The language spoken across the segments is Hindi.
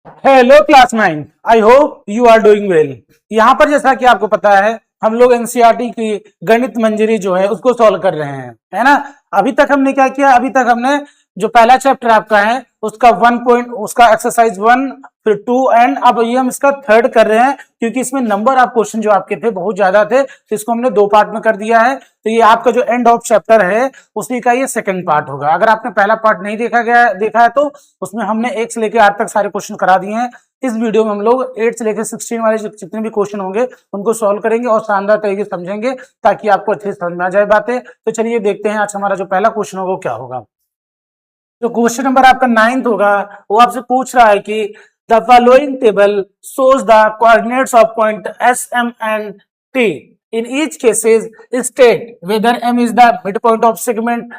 Hello class 9। I hope you are doing well. यहाँ पर जैसा कि आपको पता है हम लोग एनसीईआरटी की गणित मंजरी जो है उसको सॉल्व कर रहे हैं, है ना। अभी तक हमने क्या किया, अभी तक हमने जो पहला चैप्टर आपका है उसका 1 पॉइंट, उसका एक्सरसाइज 1, फिर 2 एंड अब ये हम इसका थर्ड कर रहे हैं क्योंकि इसमें नंबर ऑफ क्वेश्चन जो आपके थे बहुत ज्यादा थे, तो इसको हमने 2 पार्ट में कर दिया है। तो ये आपका जो एंड ऑफ चैप्टर है उसी का ये सेकंड पार्ट होगा। अगर आपने पहला पार्ट नहीं देखा है तो उसमें हमने 1 से लेकर 8 तक सारे क्वेश्चन करा दिए हैं। इस वीडियो में हम लोग 8 से लेकर 16 वाले जितने भी क्वेश्चन होंगे उनको सॉल्व करेंगे और शानदार तरीके से समझेंगे ताकि आपको अच्छे से समझ में आ जाए बातें। तो चलिए देखते हैं आज हमारा जो पहला क्वेश्चन होगा वो क्या होगा। जो क्वेश्चन नंबर आपका 9th होगा वो आपसे पूछ रहा है कि the following table shows the coordinates of point S M and T in each cases state whether M is the mid point of segment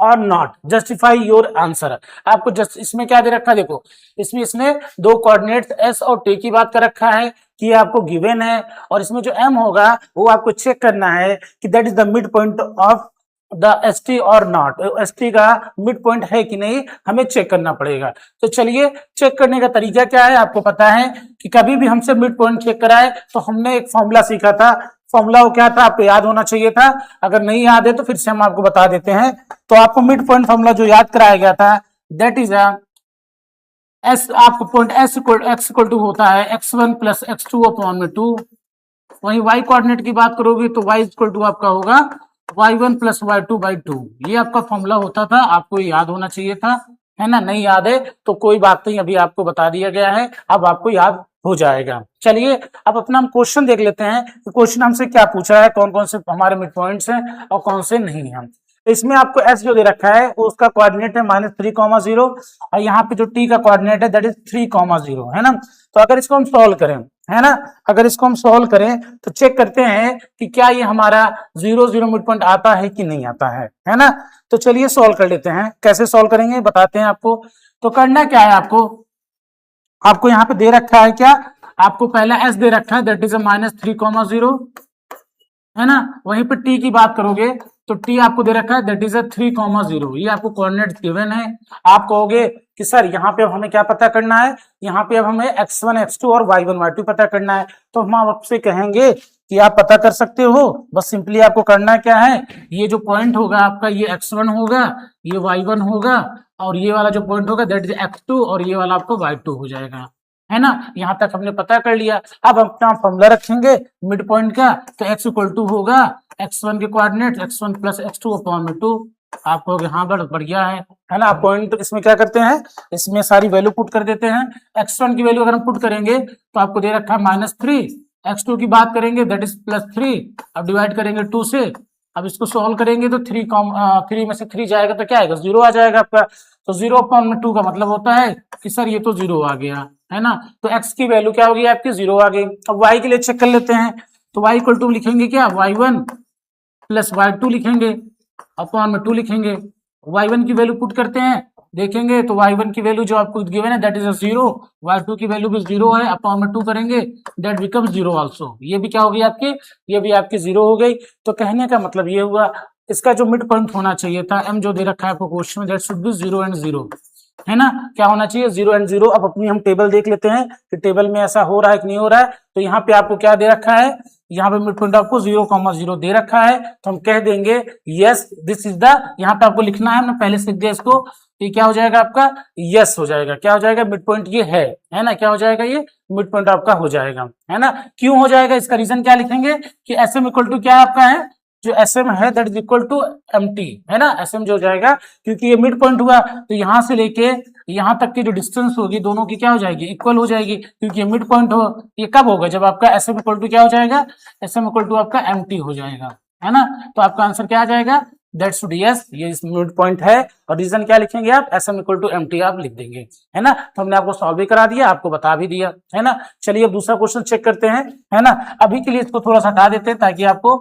और नॉट, जस्टिफाई योर आंसर। आपको जस्ट इसमें क्या दे रखा है, देखो इसमें इसने 2 कोऑर्डिनेट्स एस और टी की बात कर रखा है कि आपको गिवन है, और इसमें जो एम होगा वो आपको चेक करना है कि that is the mid point of the S T और नॉट, एस टी का मिड पॉइंट है कि नहीं हमें चेक करना पड़ेगा। तो चलिए चेक करने का तरीका क्या है, आपको पता है कि कभी भी हमसे मिड पॉइंट चेक कराए तो हमने एक फॉर्मूला सीखा था। फॉर्मूला वो क्या था, आपको याद होना चाहिए था। अगर नहीं याद है तो फिर से हम आपको बता देते हैं। तो आपको मिड पॉइंट फॉर्मूला जो याद कराया गया था दैट इज एस, आपको point S X equal to होता है x1 प्लस x2 अपॉन में 2। वहीं y कोऑर्डिनेट की बात करोगे तो y इक्वल टू आपका होगा y1 प्लस y2 बाई 2। ये आपका फॉर्मूला होता था, आपको याद होना चाहिए था, है ना। नहीं याद है तो कोई बात नहीं, अभी आपको बता दिया गया है, अब आपको याद हो जाएगा। चलिए अब अपना हम क्वेश्चन देख लेते हैं कि क्वेश्चन हमसे क्या पूछा है, कौन कौन से हमारे मिड पॉइंट्स हैं और कौन से नहीं हैं। तो इसमें आपको एस जो दे रखा है उसका कोऑर्डिनेट है -3,0 और यहाँ पे जो टी का कोऑर्डिनेट है दैट इज 3,0, है ना। तो अगर इसको हम सॉल्व करें, है ना, अगर इसको हम सॉल्व करें तो चेक करते हैं कि क्या ये हमारा 0 मिड पॉइंट आता है कि नहीं आता है ना। तो चलिए सॉल्व कर लेते हैं। कैसे सॉल्व करेंगे बताते हैं आपको। तो करना क्या है, आपको यहाँ पे दे रखा है क्या, आपको पहला एस दे रखा है दैट इज -3,0, है ना। वहीं पे टी की बात करोगे तो टी आपको दे रखा है दैट इज 3,0। ये आपको कोऑर्डिनेट्स गिवन है। आप कहोगे कि सर यहाँ पे अब हमें क्या पता करना है, यहाँ पे अब हमें x1 x2 और y1 y2 पता करना है। तो हम आपसे कहेंगे कि आप पता कर सकते हो, बस सिंपली आपको करना क्या है, ये जो पॉइंट होगा आपका ये x1 होगा, ये y1 होगा और ये वाला जो पॉइंट होगा दैट इज x2 और ये वाला आपको y2 हो जाएगा, है ना। यहां तक हमने पता कर लिया। अब अपना फॉर्मूला रखेंगे मिड पॉइंट का, तो x इक्वल टू होगा x1 के coordinate x1 plus x2 upon में 2। आप कहोगे हाँ बढ़िया है ना। पॉइंट तो इसमें क्या करते हैं, इसमें सारी वैल्यू पुट कर देते हैं। x1 की वैल्यू अगर हम पुट करेंगे तो आपको दे रखा है -3, x2 की बात करेंगे दैट इज +3, अब डिवाइड करेंगे 2 से। अब इसको सॉल्व करेंगे तो 3 में से 3 जाएगा तो क्या आएगा, 0 आ जाएगा आपका। तो 0 अपॉन में 2 का मतलब होता है कि सर ये तो 0 आ गया, है ना। तो x की वैल्यू क्या होगी आपकी, 0 आ गई। अब y के लिए चेक कर लेते हैं। तो y इक्वल टू लिखेंगे क्या, y1 प्लस y2 लिखेंगे अपॉन में 2 लिखेंगे। y1 की वैल्यू पुट करते हैं, देखेंगे तो y1 की वैल्यू जो आपको गिवन है दैट इज 0, y2 की वैल्यू भी 0 है, अपॉन में 2 करेंगे दैट बिकम्स 0 आल्सो। ये भी क्या होगी आपकी, ये भी आपकी 0 हो गई। तो कहने का मतलब ये हुआ इसका जो मिड पॉइंट होना चाहिए था m जो दे रखा है आपको क्वेश्चन में दैट शुड बी 0 एंड 0, है ना। क्या होना चाहिए, 0 एंड 0। अब अपनी हम टेबल देख लेते हैं कि टेबल में ऐसा हो रहा है कि नहीं हो रहा है। तो यहाँ पे आपको क्या दे रखा है, यहाँ पे मिड पॉइंट आपको 0,0 दे रखा है, तो हम कह देंगे यस दिस इज द, यहाँ पे आपको लिखना है, हमने पहले से लिख दिया इसको। ये क्या हो जाएगा आपका, यस हो जाएगा। क्या हो जाएगा, मिड पॉइंट ये है ना। क्या हो जाएगा, ये मिड पॉइंट आपका हो जाएगा, है ना। क्यों हो जाएगा, इसका रीजन क्या लिखेंगे कि एस एम इक्वल टू क्या आपका है, जो एस एम है that is equal to M T, है ना। एस एम जो हो जाएगा क्योंकि ये मिड पॉइंट हुआ तो यहां से लेके यहाँ तक की जो डिस्टेंस होगी दोनों की क्या हो जाएगी, इक्वल हो जाएगी, क्योंकि ये मिड पॉइंट हो। ये कब होगा, जब आपका एस एम इक्वल टू क्या हो जाएगा, एस एम इक्वल टू आपका एम टी हो जाएगा, है ना। तो आपका आंसर क्या आ जाएगा, दैट शुड यस, ये मिड पॉइंट है। और रीजन क्या लिखेंगे आप, S M equal to M T आप लिख देंगे, है ना। तो हमने आपको सॉल्व भी करा दिया, आपको बता भी दिया, है ना। चलिए अब दूसरा क्वेश्चन चेक करते हैं, है ना। अभी के लिए इसको थोड़ा सा हटा देते हैं ताकि आपको,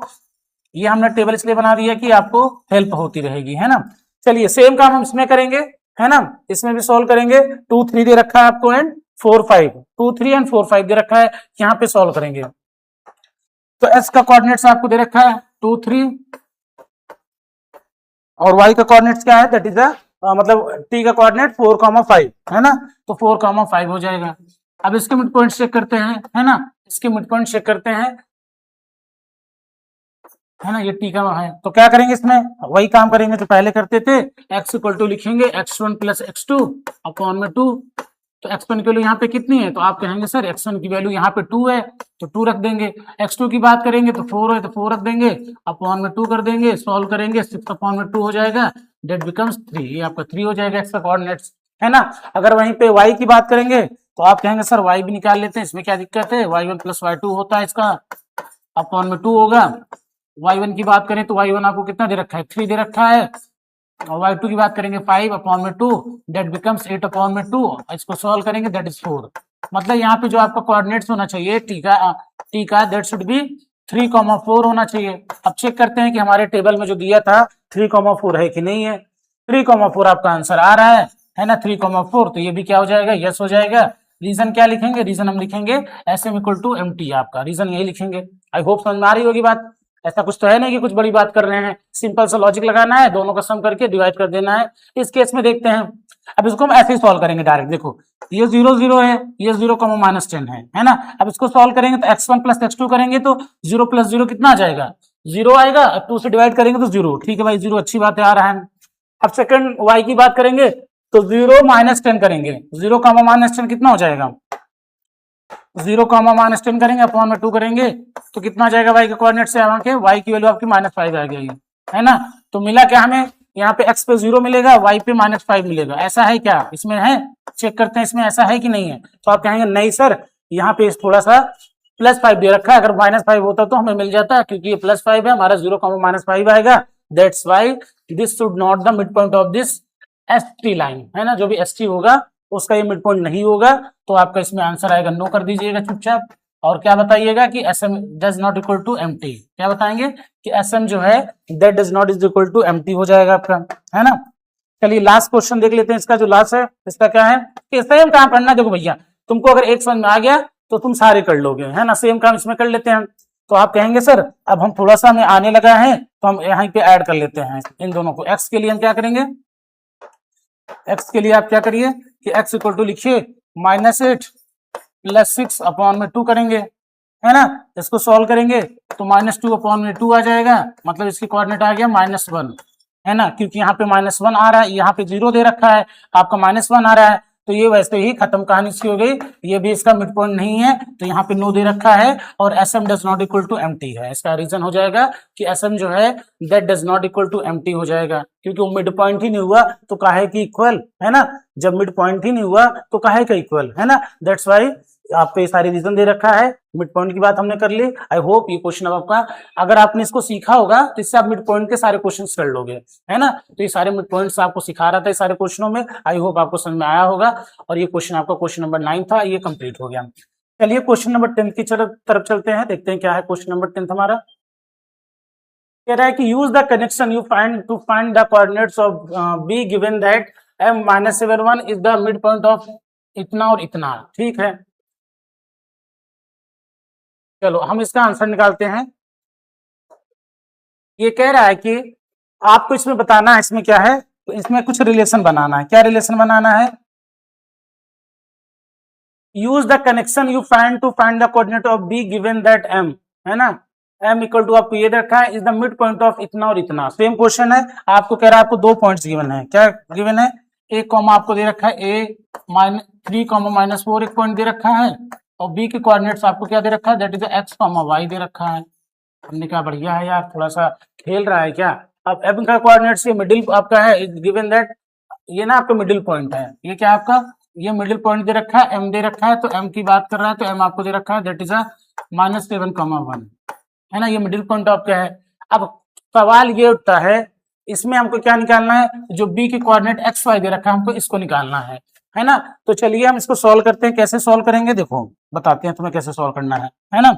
ये हमने टेबल इसलिए बना दिया कि आपको हेल्प होती रहेगी, है ना। चलिए सेम काम हम इसमें करेंगे, है ना। इसमें भी सॉल्व करेंगे। 2 3 दे रखा है आपको एंड 4 5, 2 3 एंड 4 5 दे रखा है, यहाँ पे सॉल्व करेंगे। तो एस का कोऑर्डिनेट्स आपको दे रखा है 2 3 और y का कोऑर्डिनेट्स क्या है दैट इज मतलब टी का कोऑर्डिनेट 4,5 है ना, तो 4,5 हो जाएगा। अब इसके मिड पॉइंट चेक करते हैं, है ना, इसके मिड पॉइंट चेक करते हैं, है ना, ये टी का है। तो क्या करेंगे, इसमें वही काम करेंगे तो पहले करते थे, x इक्वल टू लिखेंगे x1 प्लस x2 अपॉन में 2। तो x1 की वैल्यू यहाँ पे कितनी है, तो आप कहेंगे सर x1 की वैल्यू यहाँ पे 2 है तो 2 रख देंगे। x2 की बात करेंगे तो 4 है तो 4 रख देंगे, अपॉन में 2 कर देंगे, सॉल्व करेंगे, 6 अपॉन में 2 हो जाएगा, डेट बिकम्स 3। ये आपका 3 हो जाएगा x का कोऑर्डिनेट्स, है ना। अगर वहीं पे y की बात करेंगे तो आप कहेंगे सर y भी निकाल लेते हैं, इसमें क्या दिक्कत है, y1 प्लस y2 होता है इसका, अपॉन में 2 होगा। y1 की बात करें तो y1 आपको कितना दे रखा है, 3 दे रखा है, और y2 की बात करेंगे 5 अपॉन में 2, दैट बिकम्स 8 अपॉन में 2। इसको सॉल्व करेंगे, दैट इज 4। मतलब यहाँ पे जो आपका कोऑर्डिनेट्स होना चाहिए टी का दैट शुड बी 3,4 होना चाहिए। अब चेक करते हैं कि हमारे टेबल में जो दिया था 3,4 है कि नहीं है। 3,4 आपका आंसर आ रहा है ना, 3,4, तो ये भी क्या हो जाएगा, यस हो जाएगा। रीजन क्या लिखेंगे, रीजन हम लिखेंगे SM इक्वल टू MT, आपका रीजन यही लिखेंगे। आई होप समझ में आ रही होगी बात। ऐसा कुछ तो है नहीं कि कुछ बड़ी बात कर रहे हैं, सिंपल सा लॉजिक लगाना है, दोनों का सम करके डिवाइड कर देना है। इस केस में देखते हैं, अब इसको हम ऐसे ही सॉल्व करेंगे डायरेक्ट। देखो ये 0 0 है, ये 0, -10 है ना। अब इसको सॉल्व करेंगे तो x1 प्लस x2 करेंगे तो 0 प्लस 0 कितना आ जाएगा, 0 आएगा। अब 2 से डिवाइड करेंगे तो 0, ठीक है भाई 0 अच्छी बात है, आ रहा है। अब सेकंड y की बात करेंगे तो 0 -10 करेंगे, 0, -10 कितना हो जाएगा, 0, -10 करेंगे, अपॉन में 2 करेंगे तो कितना जाएगा y के कोऑर्डिनेट से आके, y की वैल्यू आपकी -5 आ गई, है ना। तो मिला क्या हमें, यहाँ पे x पे 0 मिलेगा, y पे -5 मिलेगा। ऐसा है क्या, इसमें है, चेक करते हैं इसमें ऐसा है कि नहीं है। तो आप कहेंगे नहीं सर, यहाँ पे थोड़ा सा +5 दे रखा है, अगर -5 होता तो हमें मिल जाता, क्योंकि ये +5 है, हमारा 0, -5 आएगा। That's why this should not the mid point of this ST line, है ना, जो भी ST होगा उसका ये मिड पॉइंट नहीं होगा। तो आपका इसमें आंसर आएगा नो कर दीजिएगा चुपचाप। और क्या बताइएगा कि SM does not equal to MT, क्या बताएंगे कि SM जो है that does not is equal to MT हो जाएगा आपका, है ना। चलिए लास्ट क्वेश्चन देख लेते हैं, इसका जो लास्ट है इसका क्या है कि सेम काम करना। देखो भैया तुमको अगर एक समझ में आ गया तो तुम सारे कर लोगे, है ना, सेम काम इसमें कर लेते हैं। तो आप कहेंगे सर अब हम थोड़ा सा हमें आने लगा है तो हम यहाँ पे ऐड कर लेते हैं इन दोनों को। x के लिए हम क्या करेंगे, x के लिए आप क्या करिए कि x इक्वल टू लिखिए -8 प्लस 6 अपॉन में 2 करेंगे, है ना। इसको सॉल्व करेंगे तो -2 अपॉन में 2 आ जाएगा, मतलब इसकी कोऑर्डिनेट आ गया -1, है ना, क्योंकि यहाँ पे -1 आ रहा है, यहाँ पे 0 दे रखा है, आपका -1 आ रहा है, तो ये वैसे ही खत्म कहानी इसकी हो गई। ये भी इसका मिड पॉइंट नहीं है, तो यहाँ पे नो दे रखा है, और SM does not equal to MT है। इसका रीजन हो जाएगा कि SM जो है that does not equal to MT हो जाएगा, क्योंकि वो मिड पॉइंट ही नहीं हुआ तो काहे की इक्वल, है ना। जब मिड पॉइंट ही नहीं हुआ तो काहे का इक्वल, है ना। दैट्स वाई आपको ये सारी रीजन दे रखा है। मिड पॉइंट की बात हमने कर ली। आई होप ये क्वेश्चन अब आपका, अगर आपने इसको सीखा होगा तो इससे आप मिड पॉइंट के सारे क्वेश्चंस कर लोगे, है ना। तो ये सारे मिड पॉइंट्स आपको सिखा रहा था इस सारे क्वेश्चनों में। आई होप आपको समझ में आया होगा। और ये क्वेश्चन आपका क्वेश्चन नंबर 9 था, ये कंप्लीट हो गया। चलिए क्वेश्चन नंबर 10 की तरफ चलते हैं, देखते हैं क्या है क्वेश्चन नंबर 10 हमारा। कह रहा है कि use the connection you find to find the coordinates of B given that M-7 is the mid point of इतना और इतना, ठीक है। चलो हम इसका आंसर निकालते हैं। ये कह रहा है कि आपको इसमें बताना है, इसमें क्या है, तो इसमें कुछ रिलेशन बनाना है। क्या रिलेशन बनाना है, use the connection you find to find the coordinate of B given that M, है ना, M इक्वल टू आपको ये रखा है is the mid point of इतना और इतना। सेम क्वेश्चन है, आपको कह रहा है आपको 2 पॉइंट्स गिवन है। क्या गिवन है, A कॉमा आपको दे रखा है A-3, -4 एक पॉइंट दे रखा है, और B के कोऑर्डिनेट्स आपको क्या दे रखा है, दैट इज x, y दे रखा है। हमने कहा बढ़िया है यार, थोड़ा सा खेल रहा है क्या। अब M का कोऑर्डिनेट्स ये मिडिल आपका है, गिवन दैट ये ना आपका मिडिल पॉइंट है, ये क्या आपका, ये मिडिल पॉइंट दे रखा है, M दे रखा है, तो M की बात कर रहा है तो M आपको दे रखा है दैट इज -7,1, है ना, ये मिडिल पॉइंट आपका है। अब सवाल ये उठता है, इसमें हमको क्या निकालना है, जो B की कोऑर्डिनेट x y दे रखा है हमको इसको निकालना है ना। तो चलिए हम इसको सॉल्व करते हैं। कैसे सॉल्व करेंगे, देखो बताते हैं तुम्हें कैसे सॉल्व करना है ना।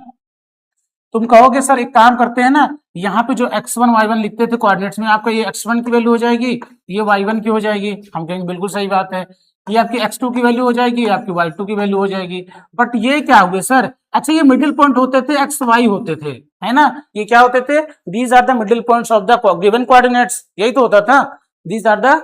तुम कहोगे सर एक काम करते हैं ना, यहाँ पे जो x1 y1 लिखते थे कोऑर्डिनेट्स में, आपका ये x1 की वैल्यू हो जाएगी, ये y1 की हो जाएगी। हम कहेंगे बिल्कुल सही बात है, ये आपकी x2 की वैल्यू हो जाएगी, ये आपकी y2 की वैल्यू हो जाएगी। बट ये क्या हुए सर, अच्छा ये मिडिल पॉइंट होते थे, x y होते थे, है ना, ये क्या होते थे, these are the middle points of the given coordinates, यही तो होता था, these are the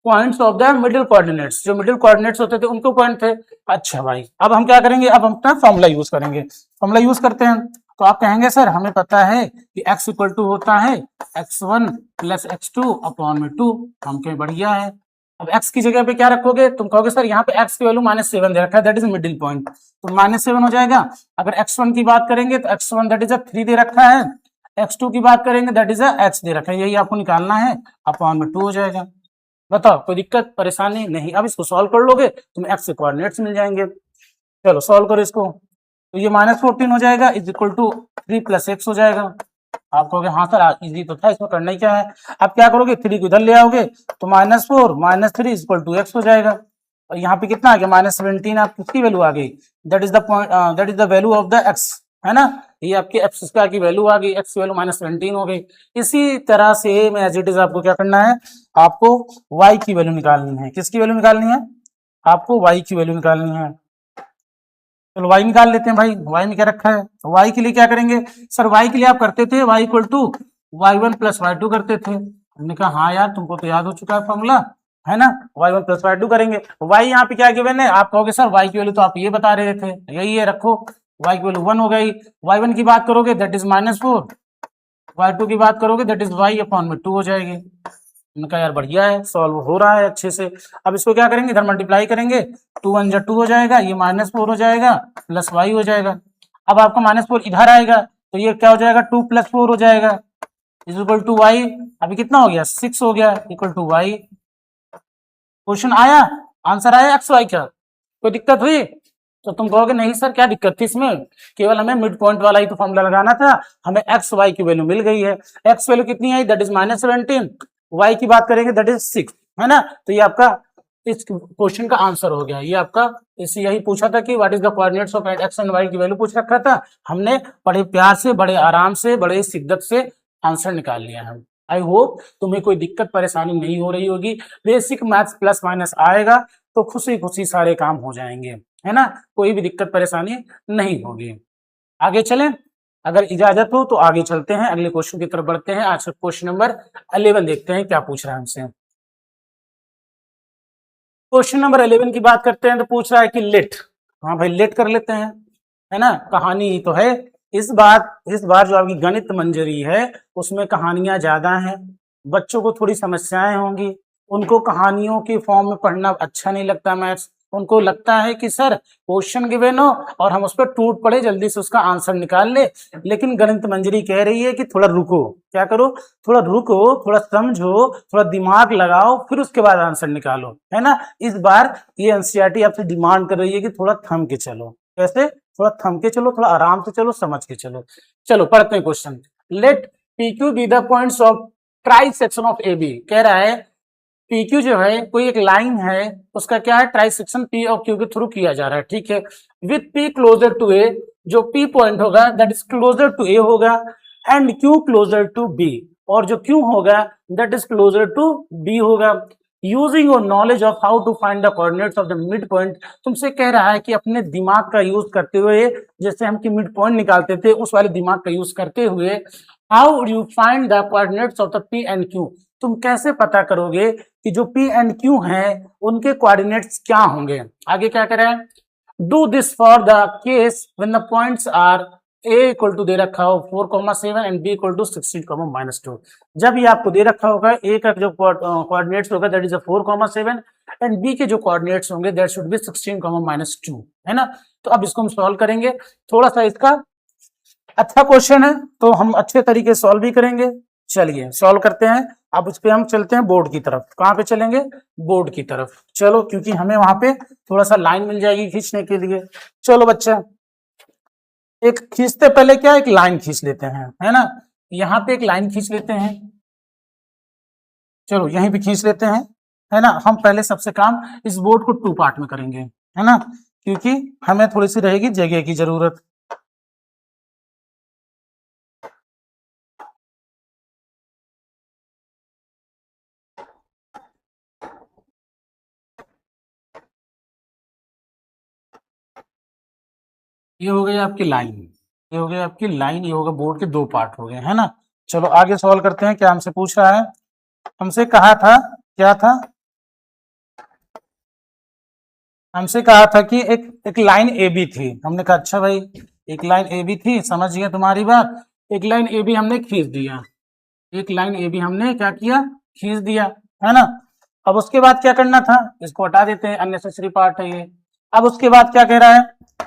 points of the middle coordinates, जो मिडिल कोऑर्डिनेट्स होते थे उनको पॉइंट थे। अच्छा भाई, अब हम क्या करेंगे, अब हम अपना फॉर्मूला यूज करेंगे। फॉर्मूला यूज करते हैं तो आप कहेंगे सर हमें पता है कि x इक्वल टू होता है x1 प्लस x2 अपॉन में 2। हम कहें बढ़िया है। अब x की जगह पे क्या रखोगे, तुम कहोगे सर यहाँ पे x की वैल्यू -7 दे रखा है, दैट इज मिडिल पॉइंट, तो -7 हो जाएगा। अगर x1 की बात करेंगे तो x1 दैट इज 3 दे रखा है, x2 की बात करेंगे दैट इज x दे रखा है, यही आपको निकालना है, अपॉन में 2 हो जाएगा। बताओ कोई दिक्कत परेशानी नहीं। अब इसको सॉल्व कर लोगे तुम्हें x के कोऑर्डिनेट्स मिल जाएंगे। चलो सॉल्व करो इसको, तो ये -14 हो जाएगा इज इक्वल टू 3 + x हो जाएगा। आप कहोगे हाँ सर इजी तो था, इसमें करना ही क्या है। अब क्या करोगे, 3 को इधर ले आओगे तो -4 - 3 = x हो जाएगा। और यहाँ पे कितना आ गया -17, आप किसकी वैल्यू आ गई, that is the point, that is the value of the x, है ना। ये आपकी x स्क्वायर की वैल्यू आ गई, x की वैल्यू -17 हो गई। इसी तरह से एज इट इज आपको क्या करना है, आपको y की वैल्यू निकालनी है। किसकी वैल्यू निकालनी है, आपको y की वैल्यू निकालनी है। चलो y निकाल लेते हैं भाई। y में क्या रखा है, y के लिए क्या करेंगे सर, y के लिए आप करते थे y equal to y1 + y2 करते थे। हमने कहा हाँ यार तुमको तो याद हो चुका है फॉर्मूला, है ना। y1 + y2 करेंगे, y यहाँ पे क्या गिवन है, आप कहोगे सर y की वैल्यू तो आप ये बता रहे थे, यही है रखो, y की वैल्यू 1 हो गई। y1 की बात करोगे दैट इज -4, y2 की बात करोगे दैट इज y अपॉन में 2 हो जाएगी। मैंने कहा यार बढ़िया है, सॉल्व हो रहा है अच्छे से। अब इसको क्या करेंगे, इधर मल्टीप्लाई करेंगे, 2 × 1 = 2 हो जाएगा, ये -4 हो जाएगा प्लस y हो जाएगा। अब आपका -4 इधर आएगा तो ये क्या हो जाएगा, 2 + 4 हो जाएगा इज इक्वल टू y। अभी कितना हो गया, 6 हो गया, इक्वल टू y। क्वेश्चन आया, आंसर आया एक्स वाई का, कोई दिक्कत हुई तो तुम कहोगे नहीं सर क्या दिक्कत थी इसमें, केवल हमें मिड पॉइंट वाला ही तो फॉर्मूला लगाना था, हमें एक्स वाई की वैल्यू मिल गई है। एक्स वैल्यू कितनी आई, दैट इज -17, वाई की बात करेंगे दैट इज 6, है ना। तो ये आपका इस क्वेश्चन का आंसर हो गया। ये आपका इसी यही पूछा था कि what is the coordinates of X and Y की वैल्यू पूछ रखा था, हमने बड़े प्यार से, बड़े आराम से, बड़े शिद्दत से आंसर निकाल लिया है। आई होप तुम्हें कोई दिक्कत परेशानी नहीं हो रही होगी। बेसिक मैथ्स प्लस माइनस आएगा तो खुशी खुशी सारे काम हो जाएंगे, है ना, कोई भी दिक्कत परेशानी नहीं होगी। आगे चलें, अगर इजाजत हो तो आगे चलते हैं, अगले क्वेश्चन की तरफ बढ़ते हैं। आज क्वेश्चन नंबर 11 देखते हैं क्या पूछ रहा है हमसे। क्वेश्चन नंबर 11 की बात करते हैं तो पूछ रहा है कि लेट, हाँ भाई लेट कर लेते हैं, है ना। कहानी ही तो है इस बार जो आपकी गणित मंजरी है उसमें कहानियां ज्यादा हैं, बच्चों को थोड़ी समस्याएं होंगी, उनको कहानियों के फॉर्म में पढ़ना अच्छा नहीं लगता मैथ्स, उनको लगता है कि सर क्वेश्चन गिवन हो और हम उस पर टूट पड़े, जल्दी से उसका आंसर निकाल ले। लेकिन गणित मंजरी कह रही है कि थोड़ा रुको, क्या करो, थोड़ा रुको, थोड़ा समझो, थोड़ा दिमाग लगाओ, फिर उसके बाद आंसर निकालो, है ना। इस बार ये एनसीईआरटी आपसे डिमांड कर रही है कि थोड़ा थम के चलो। कैसे, थोड़ा थम के चलो, थोड़ा आराम से चलो, समझ के चलो। चलो पढ़ते हैं question. Let P Q B the points of trisection of A B. कह रहा है पी क्यू जो है कोई एक लाइन है, उसका क्या है, ट्राई सेक्शन पी और क्यू के थ्रू किया जा रहा है, ठीक है। With P closer to A, जो पी पॉइंट होगा that is closer to A होगा, and Q closer to B, और जो क्यू होगा that is closer to B होगा। Using your knowledge of how to find the coordinates of the mid point, तुमसे कह रहा है कि अपने दिमाग का यूज करते हुए, जैसे हम की मिड पॉइंट निकालते थे उस वाले दिमाग का यूज करते हुए, how you find the coordinates of the P and Q, तुम कैसे पता करोगे कि जो पी एंड क्यू हैं उनके कोऑर्डिनेट्स क्या होंगे। आगे क्या करें, do this for the case when the points are a equal to दे रखा हो 4,7 एंड b इक्वल टू 16,-2। जब ये आपको दे रखा होगा a का जो कोऑर्डिनेट्स होगा दैट इज 4,7 एंड b के जो कोऑर्डिनेट्स होंगे दैट शुड बी 16,-2, है ना। तो अब इसको हम सॉल्व करेंगे, थोड़ा सा इसका अच्छा क्वेश्चन है तो हम अच्छे तरीके से सॉल्व भी करेंगे। चलिए सॉल्व करते हैं। अब उस पे हम चलते हैं बोर्ड की तरफ। कहाँ पे चलेंगे, बोर्ड की तरफ। चलो क्योंकि हमें वहां पे थोड़ा सा लाइन मिल जाएगी खींचने के लिए। चलो बच्चा, एक खींचते पहले क्या, एक लाइन खींच लेते हैं, है ना। यहाँ पे एक लाइन खींच लेते हैं, चलो यहीं पे खींच लेते हैं, है ना। हम पहले सबसे काम इस बोर्ड को 2 पार्ट में करेंगे, है ना, क्योंकि हमें थोड़ी सी रहेगी जगह की जरूरत। ये हो गई आपकी लाइन, ये हो गई आपकी लाइन, ये होगा बोर्ड के 2 पार्ट हो गए, है ना। चलो आगे सॉल्व करते हैं। क्या हमसे पूछ रहा है, हमसे कहा था, क्या था, हमसे कहा था कि एक लाइन ए बी थी, हमने कहा अच्छा भाई एक लाइन ए बी थी, समझ गया तुम्हारी बात, एक लाइन ए बी हमने खींच दिया, एक लाइन ए बी हमने क्या किया, खींच दिया, है ना। अब उसके बाद क्या करना था, इसको हटा देते हैं, अननेसेसरी पार्ट है ये। अब उसके बाद क्या कह रहा है,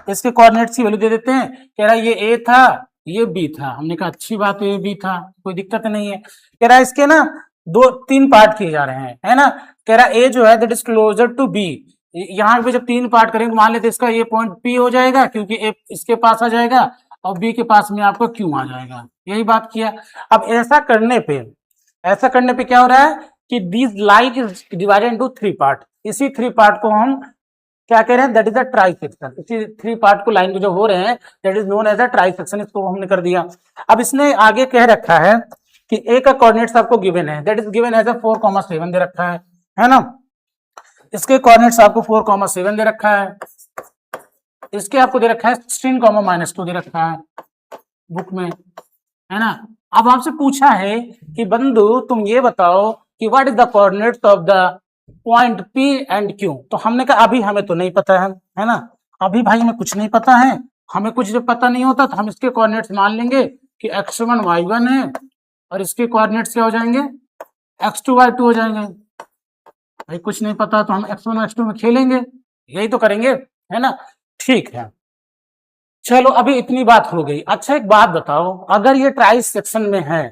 इसके कोऑर्डिनेट्स की वैल्यू दे देते हैं, कह रहा है ये ए था ये बी था, हमने कहा अच्छी बात है ये बी था, कोई दिक्कत नहीं है। कह रहा है इसके ना दो तीन पार्ट किए जा रहे हैं, है ना। कह रहा है ए जो है that is closer to B, यहाँ पे जब तीन पार्ट करेंगे मान लेते इसका ये पॉइंट पी हो जाएगा क्योंकि ए इसके पास आ जाएगा और बी के पास में आपको क्यू आ जाएगा, यही बात किया। अब ऐसा करने पे क्या हो रहा है कि this line is divided into three part, इसी थ्री पार्ट को हम क्या कह रहे हैं, that is a trisection, इसी थ्री पार्ट को लाइन को जो हो रहे हैं that is known as a trisection, इसको हमने कर दिया। अब इसने आगे कह रखा है कि ए का कोऑर्डिनेट्स आपको गिवन है, that is given as a 4,7 दे रखा है ना। इसके कोऑर्डिनेट्स आपको 4,7 दे रखा है, इसके आपको दे रखा है 16,-2 दे रखा है बुक में, है ना। अब आपसे पूछा है कि बंधु तुम ये बताओ कि what is the coordinates of the point P and Q, तो हमने कहा अभी हमें तो नहीं पता है ना, अभी भाई हमें कुछ नहीं पता है, हमें कुछ जब पता नहीं होता तो हम इसके कोऑर्डिनेट्स मान लेंगे कि x1 y1 है और इसके कोऑर्डिनेट्स क्या हो जाएंगे, x2 y2 हो जाएंगे। भाई कुछ नहीं पता तो हम x1 x2 में खेलेंगे, यही तो करेंगे, है ना। ठीक है, चलो अभी इतनी बात हो गई। अच्छा एक बात बताओ, अगर ये ट्राई सेक्शन में है,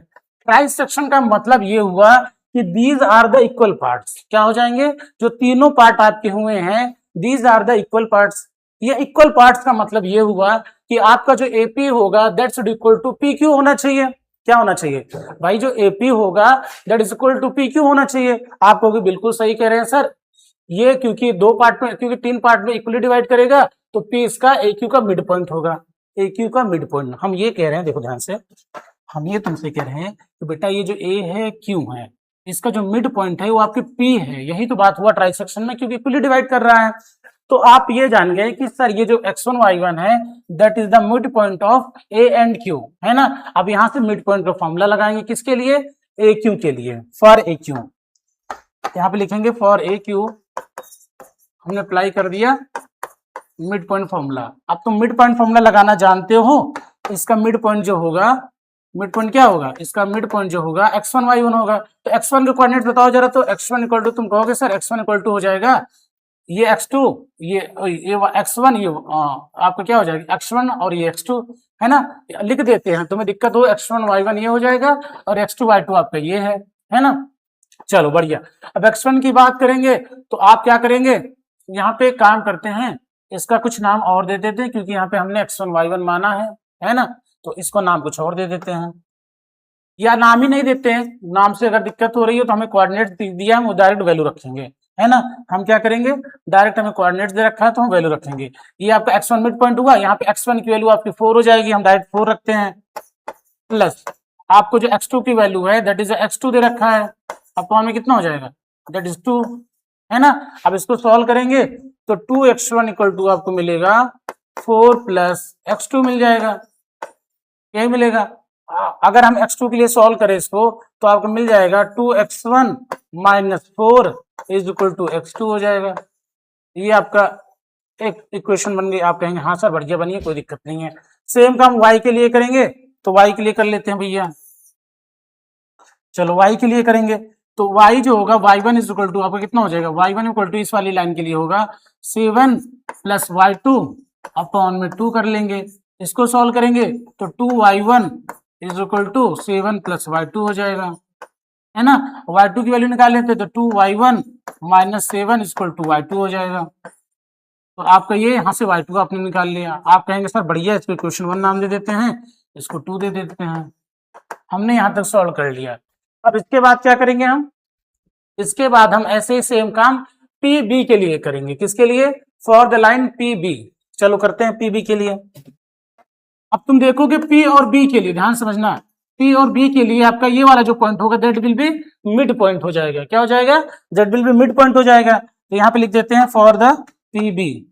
ट्राई सेक्शन का मतलब ये हुआ कि these are the equal parts, क्या हो जाएंगे, जो तीनों पार्ट आपके हुए हैं these are the equal parts. ये इक्वल पार्ट्स का मतलब ये हुआ कि आपका जो एपी होगा that's equal to P Q होना चाहिए। क्या होना चाहिए भाई, जो एपी होगा that is equal to P Q होना चाहिए। आप कहोगे बिल्कुल सही कह रहे हैं सर, ये क्योंकि दो पार्ट में, क्योंकि तीन पार्ट में इक्वली डिवाइड करेगा तो पी इसका ए क्यू का मिड पॉइंट होगा, ए क्यू का मिड पॉइंट। हम ये कह रहे हैं, देखो ध्यान से, हम ये तुमसे कह रहे हैं कि बेटा ये जो ए है क्यू है, इसका जो मिड पॉइंट है वो आपके पी है, यही तो बात हुआ ट्राई सेक्शन में, क्योंकि इक्वली डिवाइड कर रहा है। तो आप ये जान गए कि सर ये जो x1 y1 है that is the mid point of A and Q, है ना। अब यहां से मिड पॉइंट का फॉर्मूला लगाएंगे, किसके लिए, ए क्यू के लिए, फॉर ए क्यू। यहाँ पे लिखेंगे फॉर ए क्यू, हमने अप्लाई कर दिया मिड पॉइंट फॉर्मूला। अब तुम मिड पॉइंट फॉर्मूला लगाना जानते हो, इसका मिड पॉइंट जो होगा, मिड पॉइंट क्या होगा, इसका मिड पॉइंट जो होगा x1 y1 होगा। तो x1 के कोऑर्डिनेट बताओ जरा, तो x1 इक्वल टू, तुम कहोगे सर x1 इक्वल टू हो जाएगा ये x2, ये x1, ये आपका क्या हो जाएगा x1 और ये x2, है ना। लिख देते हैं, तुम्हें दिक्कत हो x1 y1 ये हो जाएगा और x2 y2 आपका ये है ना। चलो बढ़िया। अब x1 की बात करेंगे तो आप क्या करेंगे, यहाँ पे काम करते हैं, इसका कुछ नाम और दे देते हैं, क्योंकि यहाँ पे हमने x1 y1 माना है ना, तो इसको नाम कुछ और दे देते हैं, या नाम ही नहीं देते हैं, नाम से अगर दिक्कत हो रही है तो हमें कोऑर्डिनेट दिया है, हम डायरेक्ट वैल्यू रखेंगे, है ना। हम क्या करेंगे, डायरेक्ट हमें कोऑर्डिनेट्स दे रखा है तो हम वैल्यू रखेंगे। ये आपका x1 मिड पॉइंट हुआ, यहाँ पे x1 की वैल्यू आपकी 4 हो जाएगी, हम डायरेक्ट 4 रखते हैं, प्लस आपको जो x2 की वैल्यू है दैट इज x2 दे रखा है, अपॉन में कितना हो जाएगा, दैट इज 2, है ना। अब इसको सॉल्व करेंगे तो 2x1 इक्वल टू आपको मिलेगा 4 प्लस x2 मिल जाएगा, यही मिलेगा। अगर हम x2 के लिए सॉल्व करें इसको तो आपको मिल जाएगा 2x1 minus 4 is equal to x2 हो जाएगा। ये आपका एक इक्वेशन बन गई। आप कहेंगे हाँ सर बढ़िया बनी है, कोई दिक्कत नहीं है। सेम काम y के लिए करेंगे, तो y के लिए कर लेते हैं भैया। चलो y के लिए करेंगे तो y जो होगा y1 इज इक्वल टू आपका कितना हो जाएगा, y1 इक्वल टू इस वाली लाइन के लिए होगा 7 प्लस y2 अपॉन में 2 कर लेंगे। इसको सॉल्व करेंगे तो 2y1 is equal to 7 plus y2 हो जाएगा, है ना। y2 की वैल्यू निकाल लेते तो 2y1 minus 7 is equal to y2 हो जाएगा। तो आपका ये यहाँ से y2 का आपने निकाल लिया। आप कहेंगे सर बढ़िया, इसको क्वेश्चन 1 नाम दे देते हैं, इसको 2 दे देते हैं। हमने यहाँ तक सॉल्व कर लिया। अब इसके बाद क्या करेंगे हम, इसके बाद हम ऐसे ही सेम काम पी बी के लिए करेंगे। किसके लिए, for the line P B. चलो करते हैं पी बी के लिए। अब तुम देखोगे पी और बी के लिए, ध्यान समझना, पी और बी के लिए आपका ये वाला जो पॉइंट होगा that will be mid point हो जाएगा। क्या हो जाएगा, that will be mid point हो जाएगा। तो यहाँ पे लिख देते हैं फॉर द पी बी,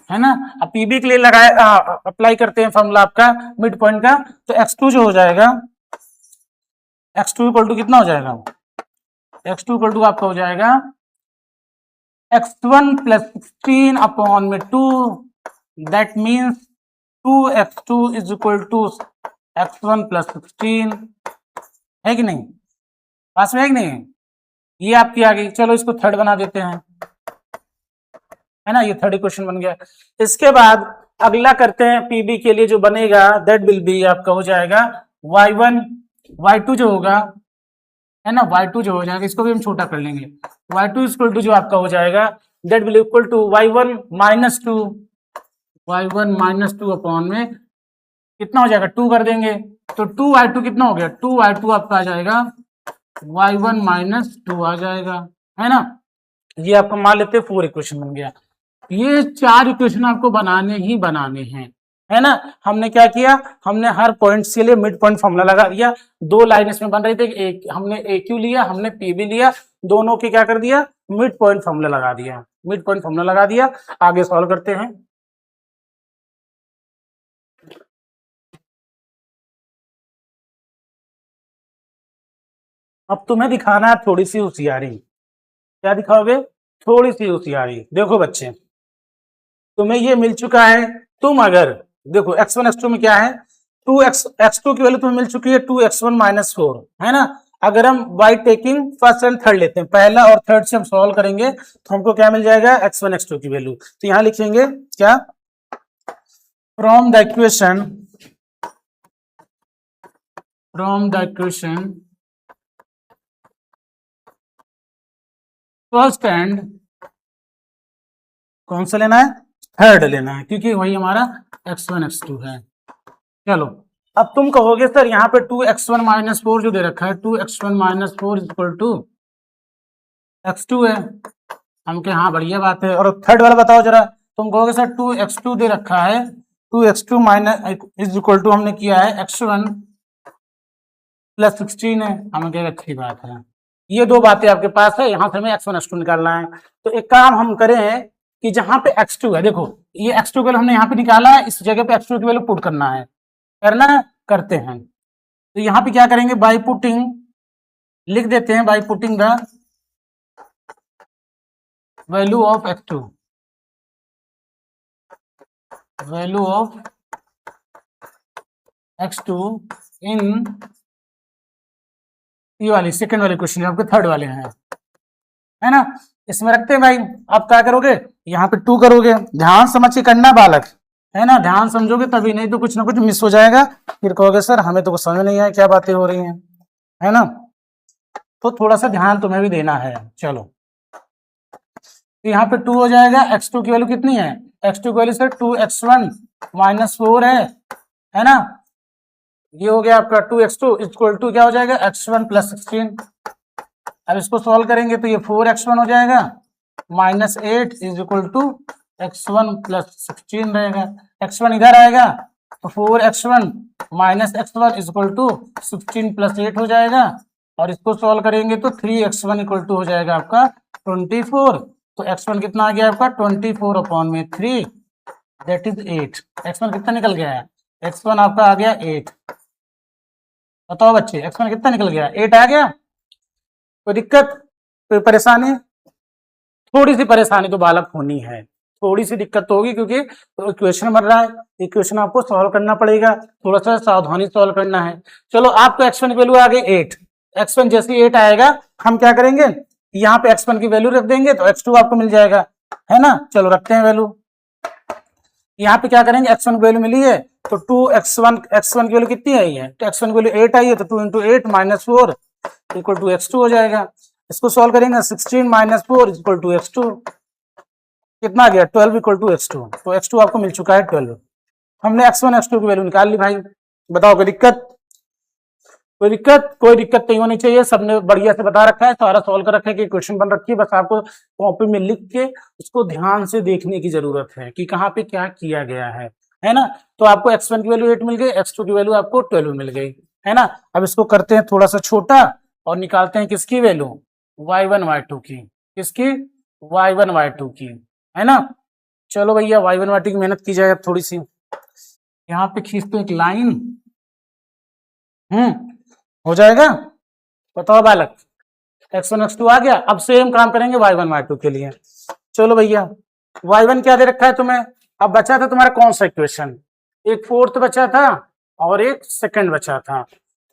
है ना। अब पीबी के लिए लगाया अप्लाई करते हैं फॉर्मूला आपका मिड पॉइंट का, तो x2 जो हो जाएगा, x2 इक्वल टू कितना हो जाएगा, x2 इक्वल टू आपका हो जाएगा x1 प्लस 16 अपॉन में 2, that means 2x2 is equal to x1 plus 16, है कि नहीं? पास में है कि नहीं? ये आपकी आ गई। चलो इसको थर्ड बना देते हैं, है ना, ये थर्ड इक्वेशन बन गया। इसके बाद अगला करते हैं पीबी के लिए जो बनेगा, दैट विल बी आपका हो जाएगा y1 y2 जो होगा, है ना, y2 जो हो जाएगा, इसको भी हम छोटा कर लेंगे। y2 इक्वल टू जो आपका हो जाएगा that will equal to y1 minus 2, y1 minus 2 upon में कितना हो जाएगा 2 कर देंगे तो 2y2 कितना हो गया, 2y2 आपका आ जाएगा y1 माइनस 2 आ जाएगा, है ना। ये आपको मान लेते हैं 4 इक्वेशन बन गया। ये 4 इक्वेशन आपको बनाने ही बनाने हैं, है ना। हमने क्या किया, हमने हर पॉइंट के लिए मिड पॉइंट फॉर्मूला लगा दिया। 2 लाइन इसमें बन रही थी, एक हमने AQ लिया, हमने PB लिया, दोनों के क्या कर दिया, मिड पॉइंट फॉर्मूला लगा दिया, मिड पॉइंट फॉर्मूला लगा दिया। आगे सॉल्व करते हैं। अब तुम्हें दिखाना है थोड़ी सी होशियारी। क्या दिखाओगे? थोड़ी सी होशियारी। देखो बच्चे, तुम्हें ये मिल चुका है, तुम अगर देखो x1 x2 में क्या है, 2x2 की वैल्यू तुम्हें मिल चुकी है 2x1 माइनस 4, है ना। अगर हम by taking first and third लेते हैं, पहला और थर्ड से हम सॉल्व करेंगे तो हमको क्या मिल जाएगा, x1 x2 की वैल्यू। तो यहां लिखेंगे क्या, from the equation first and कौन सा लेना है, थर्ड लेना है, क्योंकि वही हमारा x1 x2 है। चलो अब तुम कहोगे सर यहाँ पे 2x1 माइनस 4 जो दे रखा है, 2x1 minus 4 equal to x2 है। हम कहे हाँ बढ़िया बात है, और थर्ड वाला बताओ जरा। तुम कहोगे सर 2x2 दे रखा है, 2x2 minus is equal to हमने किया है x1 प्लस 16 है। हम कहे अच्छी बात है, ये दो बातें आपके पास है, यहाँ से हमें x1 x2 निकालना है। तो एक काम हम करें कि जहां पे x2 है, देखो ये x2 की वैल्यू हमने यहाँ पे निकाला है, इस जगह पे x2 की वैल्यू पुट करना है, करते हैं। तो यहाँ पे क्या करेंगे, बाई पुटिंग लिख देते हैं, by putting the value of x2, value of x2 इन ये वाली सेकंड वाली क्वेश्चन, आपके थर्ड वाले हैं, है ना। इसमें रखते हैं भाई। आप क्या करोगे, यहाँ पे 2 करोगे, ध्यान समझ के करना बालक, है ना, ध्यान समझोगे तभी, नहीं तो कुछ ना कुछ मिस हो जाएगा, फिर कहोगे सर हमें तो कुछ समझ नहीं आया क्या बातें हो रही हैं, है ना। तो थोड़ा सा ध्यान तुम्हें भी देना है। चलो तो यहाँ पे 2 हो जाएगा, x2 की वैल्यू कितनी है, x2 की वैल्यू सर 2x1 माइनस 4 है ना। ये हो गया आपका 2x2 इक्वल टू क्या हो जाएगा, x1 प्लस 16। अब इसको सॉल्व करेंगे तो ये 4x1 हो जाएगा minus 8 is equal to x1 plus 16 रहेगा। x1 इधर आएगा तो 4x1 minus x1 is equal to 16 plus 8 हो जाएगा, और इसको सॉल्व करेंगे तो 3x1 इक्वल टू हो जाएगा आपका 24। तो x1 कितना आ गया आपका 24 अपॉन में 3 दैट इज 8। x1 कितना निकल गया है, x1 आपका आ गया 8। बताओ बच्चे x1 कितना निकल गया, 8 आ गया। कोई दिक्कत, कोई परेशानी? थोड़ी सी परेशानी तो बालक होनी है, थोड़ी सी दिक्कत तो होगी, क्योंकि इक्वेशन बन रहा है, इक्वेशन आपको सॉल्व करना पड़ेगा, थोड़ा सा सावधानी सॉल्व करना है। चलो आपको x1 की वैल्यू आ गई 8, x1 जैसे 8 आएगा हम क्या करेंगे, यहाँ पे x1 की वैल्यू रख देंगे तो x2 आपको मिल जाएगा, है ना। चलो रखते हैं वैल्यू, यहाँ पे क्या करेंगे, x1 की वैल्यू मिली है तो 2x1 x1 की वैल्यू कितनी आई है, तो x1 की वैल्यू 8 आई है, तो 2 into 8 minus 4 equal to x2 हो जाएगा। इसको सॉल्व करेंगे 16 माइनस 4 इक्वल टू x2, कितना आ गया 12 इक्वल टू x2। तो x2 आपको मिल चुका है 12। हमने x1 x2 की वैल्यू निकाल ली भाई। बताओ कोई दिक्कत? कोई दिक्कत? कोई दिक्कत नहीं होनी चाहिए, सबने बढ़िया से बता रखा है, सारा सॉल्व कर रखा है कि क्वेश्चन बन रखी है, बस आपको कॉपी में लिख के उसको ध्यान से देखने की जरूरत है कि कहाँ पे क्या किया गया है ना। तो आपको x1 की वैल्यू 8 मिल गई, x2 की वैल्यू आपको 12 मिल गई, है ना। अब इसको करते हैं थोड़ा सा छोटा और निकालते हैं किसकी वैल्यू, y1 y2 की, किसकी, y1 y2 की, है ना। चलो भैया y1 y2 की मेहनत की जाए अब थोड़ी सी। यहाँ पे खींचते एक लाइन, हो जाएगा। बताओ बालक, x1 x2 आ गया। अब सेम काम करेंगे y1 y2 के लिए। चलो भैया, y1 क्या दे रखा है तुम्हें? अब बचा था तुम्हारा कौन सा इक्वेशन? एक फोर्थ बचा था और एक सेकंड बचा था।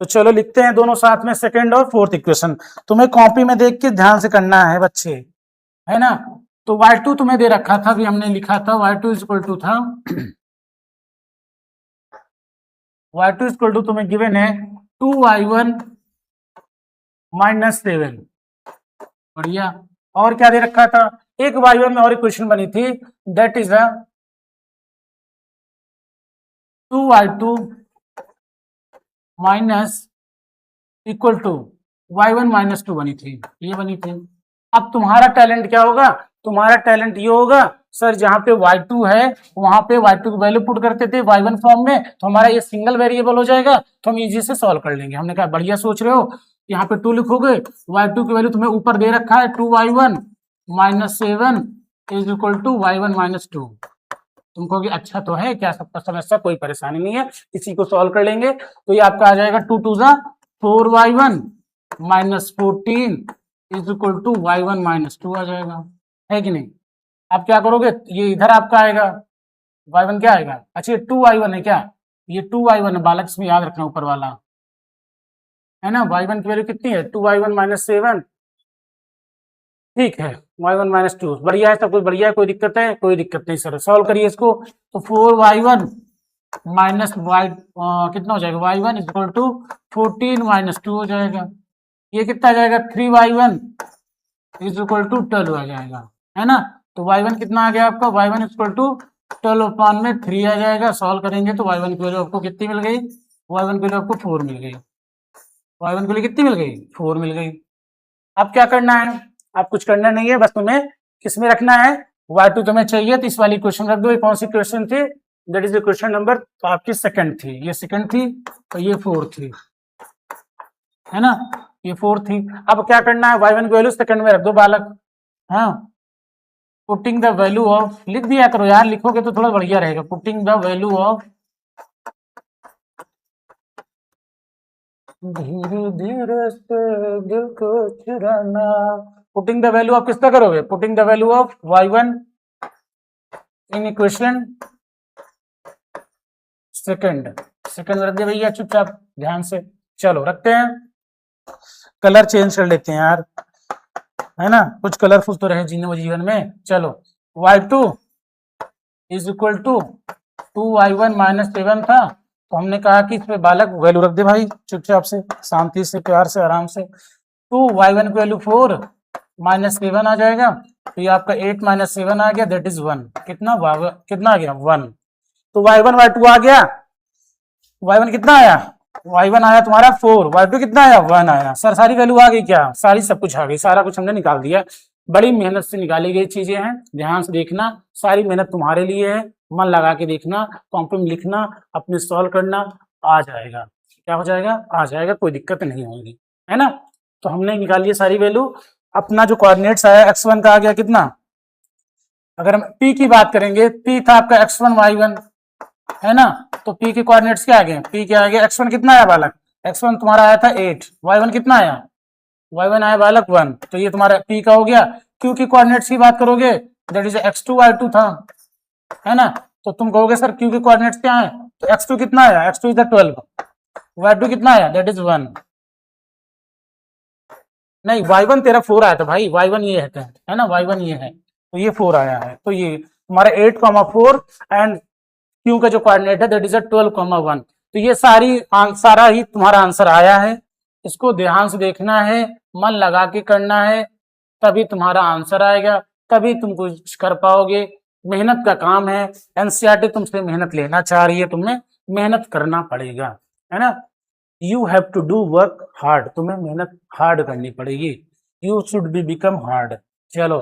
तो चलो लिखते हैं दोनों साथ में, सेकंड और फोर्थ इक्वेशन। तुम्हें कॉपी में देख के ध्यान से करना है बच्चे, है ना। तो y2 तुम्हें दे रखा था, भी हमने लिखा था y2 इक्वल टू था y2 इक्वल टू तुम्हें गिवन है 2y1 -7। बढ़िया। और क्या दे रखा था? एक y1 में और इक्वेशन बनी थी, that is 2y2 minus equal to y1 -2 बनी थी, ये बनी थी। अब तुम्हारा टैलेंट क्या होगा? तुम्हारा टैलेंट ये होगा, सर जहां पे y2 है वहां पे y2 की वैल्यू पुट करते थे y1 फॉर्म में, तो हमारा ये सिंगल वेरिएबल हो जाएगा, तो हम इजी से सॉल्व कर लेंगे। हमने कहा बढ़िया सोच रहे हो, यहाँ पे 2 लिखोगे, y2 की वैल्यू तुम्हें ऊपर दे रखा है 2y1 -7 is equal to y1 -2। तुम कहोगे अच्छा तो है क्या, सबका समस्या, कोई परेशानी नहीं है, इसी को सॉल्व कर लेंगे। तो ये आपका आ जाएगा 2 2 4y1 -14 is equal to y1 -2 आ जाएगा, है कि नहीं। आप क्या करोगे, ये इधर आपका आएगा y1 क्या आएगा, अच्छा ये 2y1 है क्या, ये 2y1 है बालक, इसमें याद रखना ऊपर वाला, है ना। y1 की वैल्यू कितनी है, 2y1 -7, ठीक है, y1 -2, बढ़िया है, सब कुछ बढ़िया है, कोई दिक्कत है, कोई दिक्कत नहीं सर। सॉल्व करिए इसको, तो 4y1 माइनस वाई कितना हो जाएगा, y1 इक्वल टू 14 -2 हो जाएगा। ये कितना आ जाएगा, 3y1 इज इक्वल टू 12 आ जाएगा, है ना। तो y1 कितना आ गया आपका, y1 इक्वल टू 12/3 आ जाएगा। सॉल्व करेंगे तो y1 की वैल्यू आपको कितनी मिल गई, y1 की वैल्यू आपको 4 मिल गई, y1 की वैल्यू कितनी मिल गई, 4 मिल गई। अब क्या करना है, आप कुछ करना नहीं है, बस तुम्हें किसमें रखना है, y2 तुम्हें चाहिए तो इस वाली क्वेश्चन रख दो। ये कौन सी क्वेश्चन थी, दैट इज क्वेश्चन नंबर, तो आपकी सेकंड थी, ये सेकंड थी, तो ये 4 थी, है ना, ये 4 थी। अब क्या करना है, y1 की वैल्यू सेकंड में रख दो बालक, हाँ। पुटिंग द वैल्यू ऑफ, लिख दिया करो यार, लिखोगे तो थोड़ा बढ़िया रहेगा। पुटिंग द वैल्यू ऑफ, धीरे धीरे से दिल को चुराना, पुटिंग द वैल्यू ऑफ किसका करोगे, putting the value of y1 in equation second, second रख दे भैया चुपचाप ध्यान से। चलो रखते हैं, कलर चेंज कर लेते हैं यार, है ना, कुछ कलरफुल तो रहे जीवन में। चलो y2 is equal to 2y1 -7 था, तो हमने कहा कि इस पे बालक वैल्यू रख दे भाई, चुपचाप से, शांति से, प्यार से, आराम से। 2y1 की वैल्यू 4 -7 आ जाएगा, तो ये आपका 8 -7 आ गया, दैट इज 1। कितना कितना आ गया, 1। तो y1 y2 आ गया, y1 कितना आया, y1 आया तुम्हारा 4, y2 कितना आया, 1 आया। सर सारी वैल्यू आ गई क्या, सारी सब कुछ आ गई, सारा कुछ हमने निकाल दिया। बड़ी मेहनत से निकाली गई चीजें हैं, ध्यान से देखना, सारी मेहनत तुम्हारे लिए है, मन लगा के देखना, कॉपी में लिखना, अपने सॉल्व करना, आ जाएगा। क्या हो जाएगा, आ जाएगा, कोई दिक्कत नहीं होगी, है ना। तो हमने निकाल लिया सारी वैल्यू। अपना जो कोऑर्डिनेट्स आया x1 का आ गया कितना, अगर हम p की बात करेंगे, p था आपका x1 y1, है ना। तो p के कोऑर्डिनेट्स क्या आ गए, p क्या आ गया, x1 कितना आया बालक, x1 तुम्हारा आया था 8, y1 कितना आया, y1 आया बालक 1, तो ये तुम्हारा p का हो गया। q की कोऑर्डिनेट्स की बात करोगे, दैट इज x2 y2 था, है ना। तो तुम कहोगे सर q के कोऑर्डिनेट्स क्या है, तो x2 कितना आया, x2 इज 12, y2 कितना आया, दैट इज 1, नहीं y1 तेरा 4 आया था भाई, y1 ये है ना, y1 ये है, तो ये 4 आया है, तो ये तुम्हारा 8,4 एंड क्यू का जो कोऑर्डिनेट है दैट इज 12,1। तो ये सारा ही तुम्हारा आंसर आया है, इसको ध्यान से देखना है, मन लगा के करना है, तभी तुम्हारा आंसर आएगा, तभी तुम कुछ कर पाओगे। मेहनत का काम है, एनसीईआरटी तुमसे मेहनत लेना चाह रही है, तुम्हें मेहनत करना पड़ेगा, है ना। You have to do work hard, तुम्हें मेहनत हार्ड करनी पड़ेगी, you should be become hard. चलो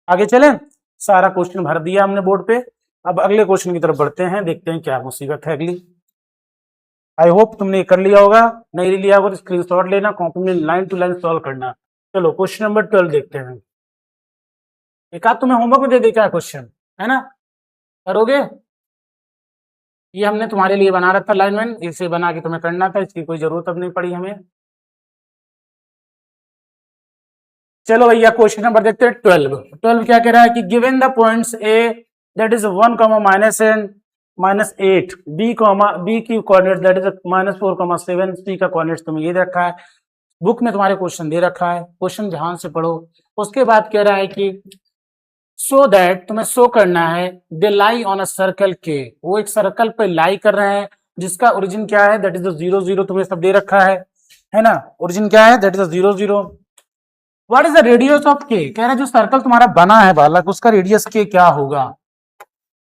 आगे चलें, सारा क्वेश्चन भर दिया हमने बोर्ड पे, अब अगले क्वेश्चन की तरफ बढ़ते हैं, देखते हैं क्या मुसीबत है अगली। आई होप तुमने कर लिया होगा, नहीं लिया होगा तो स्क्रीनशॉट लेना, कॉपी में लाइन टू लाइन सॉल्व करना। चलो क्वेश्चन नंबर 12 देखते हैं। एक आध तुम्हें होमवर्क में दे दे क्या क्वेश्चन, है ना, करोगे। ये हमने तुम्हारे लिए बना रखा लाइनमैन, इसे बना के तुम्हें करना था, इसकी कोई जरूरत अब नहीं पड़ी हमें। चलो भैया क्वेश्चन नंबर देखते हैं 12। 12 क्या कह रहा है कि given the points A that is 1, -8, B की कोऑर्डिनेट दैट इज -4, 7, सी का कोऑर्डिनेट तुम्हें ये दे रखा है। बुक में तुम्हारे क्वेश्चन दे रखा है, क्वेश्चन ध्यान से पढ़ो। उसके बाद कह रहा है कि सो दैट तुम्हें शो करना है दे लाई ऑन अ सर्कल के, वो एक सर्कल पे लाई कर रहे हैं जिसका ओरिजिन क्या है दैट इज 0, 0 तुम्हें सब दे रखा है ना। ओरिजिन क्या है that is 0, 0। What is the radius of के, कह रहा है जो सर्कल तुम्हारा बना है बालक उसका रेडियस के क्या होगा,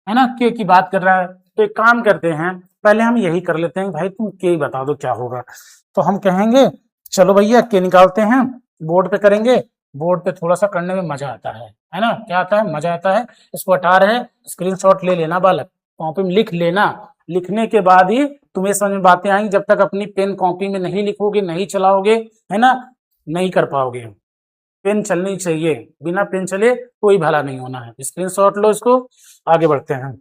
है ना, के की बात कर रहा है। तो एक काम करते हैं, पहले हम यही कर लेते हैं भाई तुम के बता दो क्या होगा। तो हम कहेंगे चलो भैया के निकालते हैं, बोर्ड पे करेंगे। बोर्ड पे थोड़ा सा करने में मजा आता है ना, क्या आता है, मजा आता है। इसको हटा रहे, स्क्रीनशॉट ले लेना बालक, कॉपी में लिख लेना। लिखने के बाद ही तुम्हें समझ में बातें आएंगी, जब तक अपनी पेन कॉपी में नहीं लिखोगे, नहीं चलाओगे, है ना, नहीं कर पाओगे। पेन चलनी चाहिए, बिना पेन चले कोई भला नहीं होना है। स्क्रीनशॉट लो इसको, आगे बढ़ते हैं,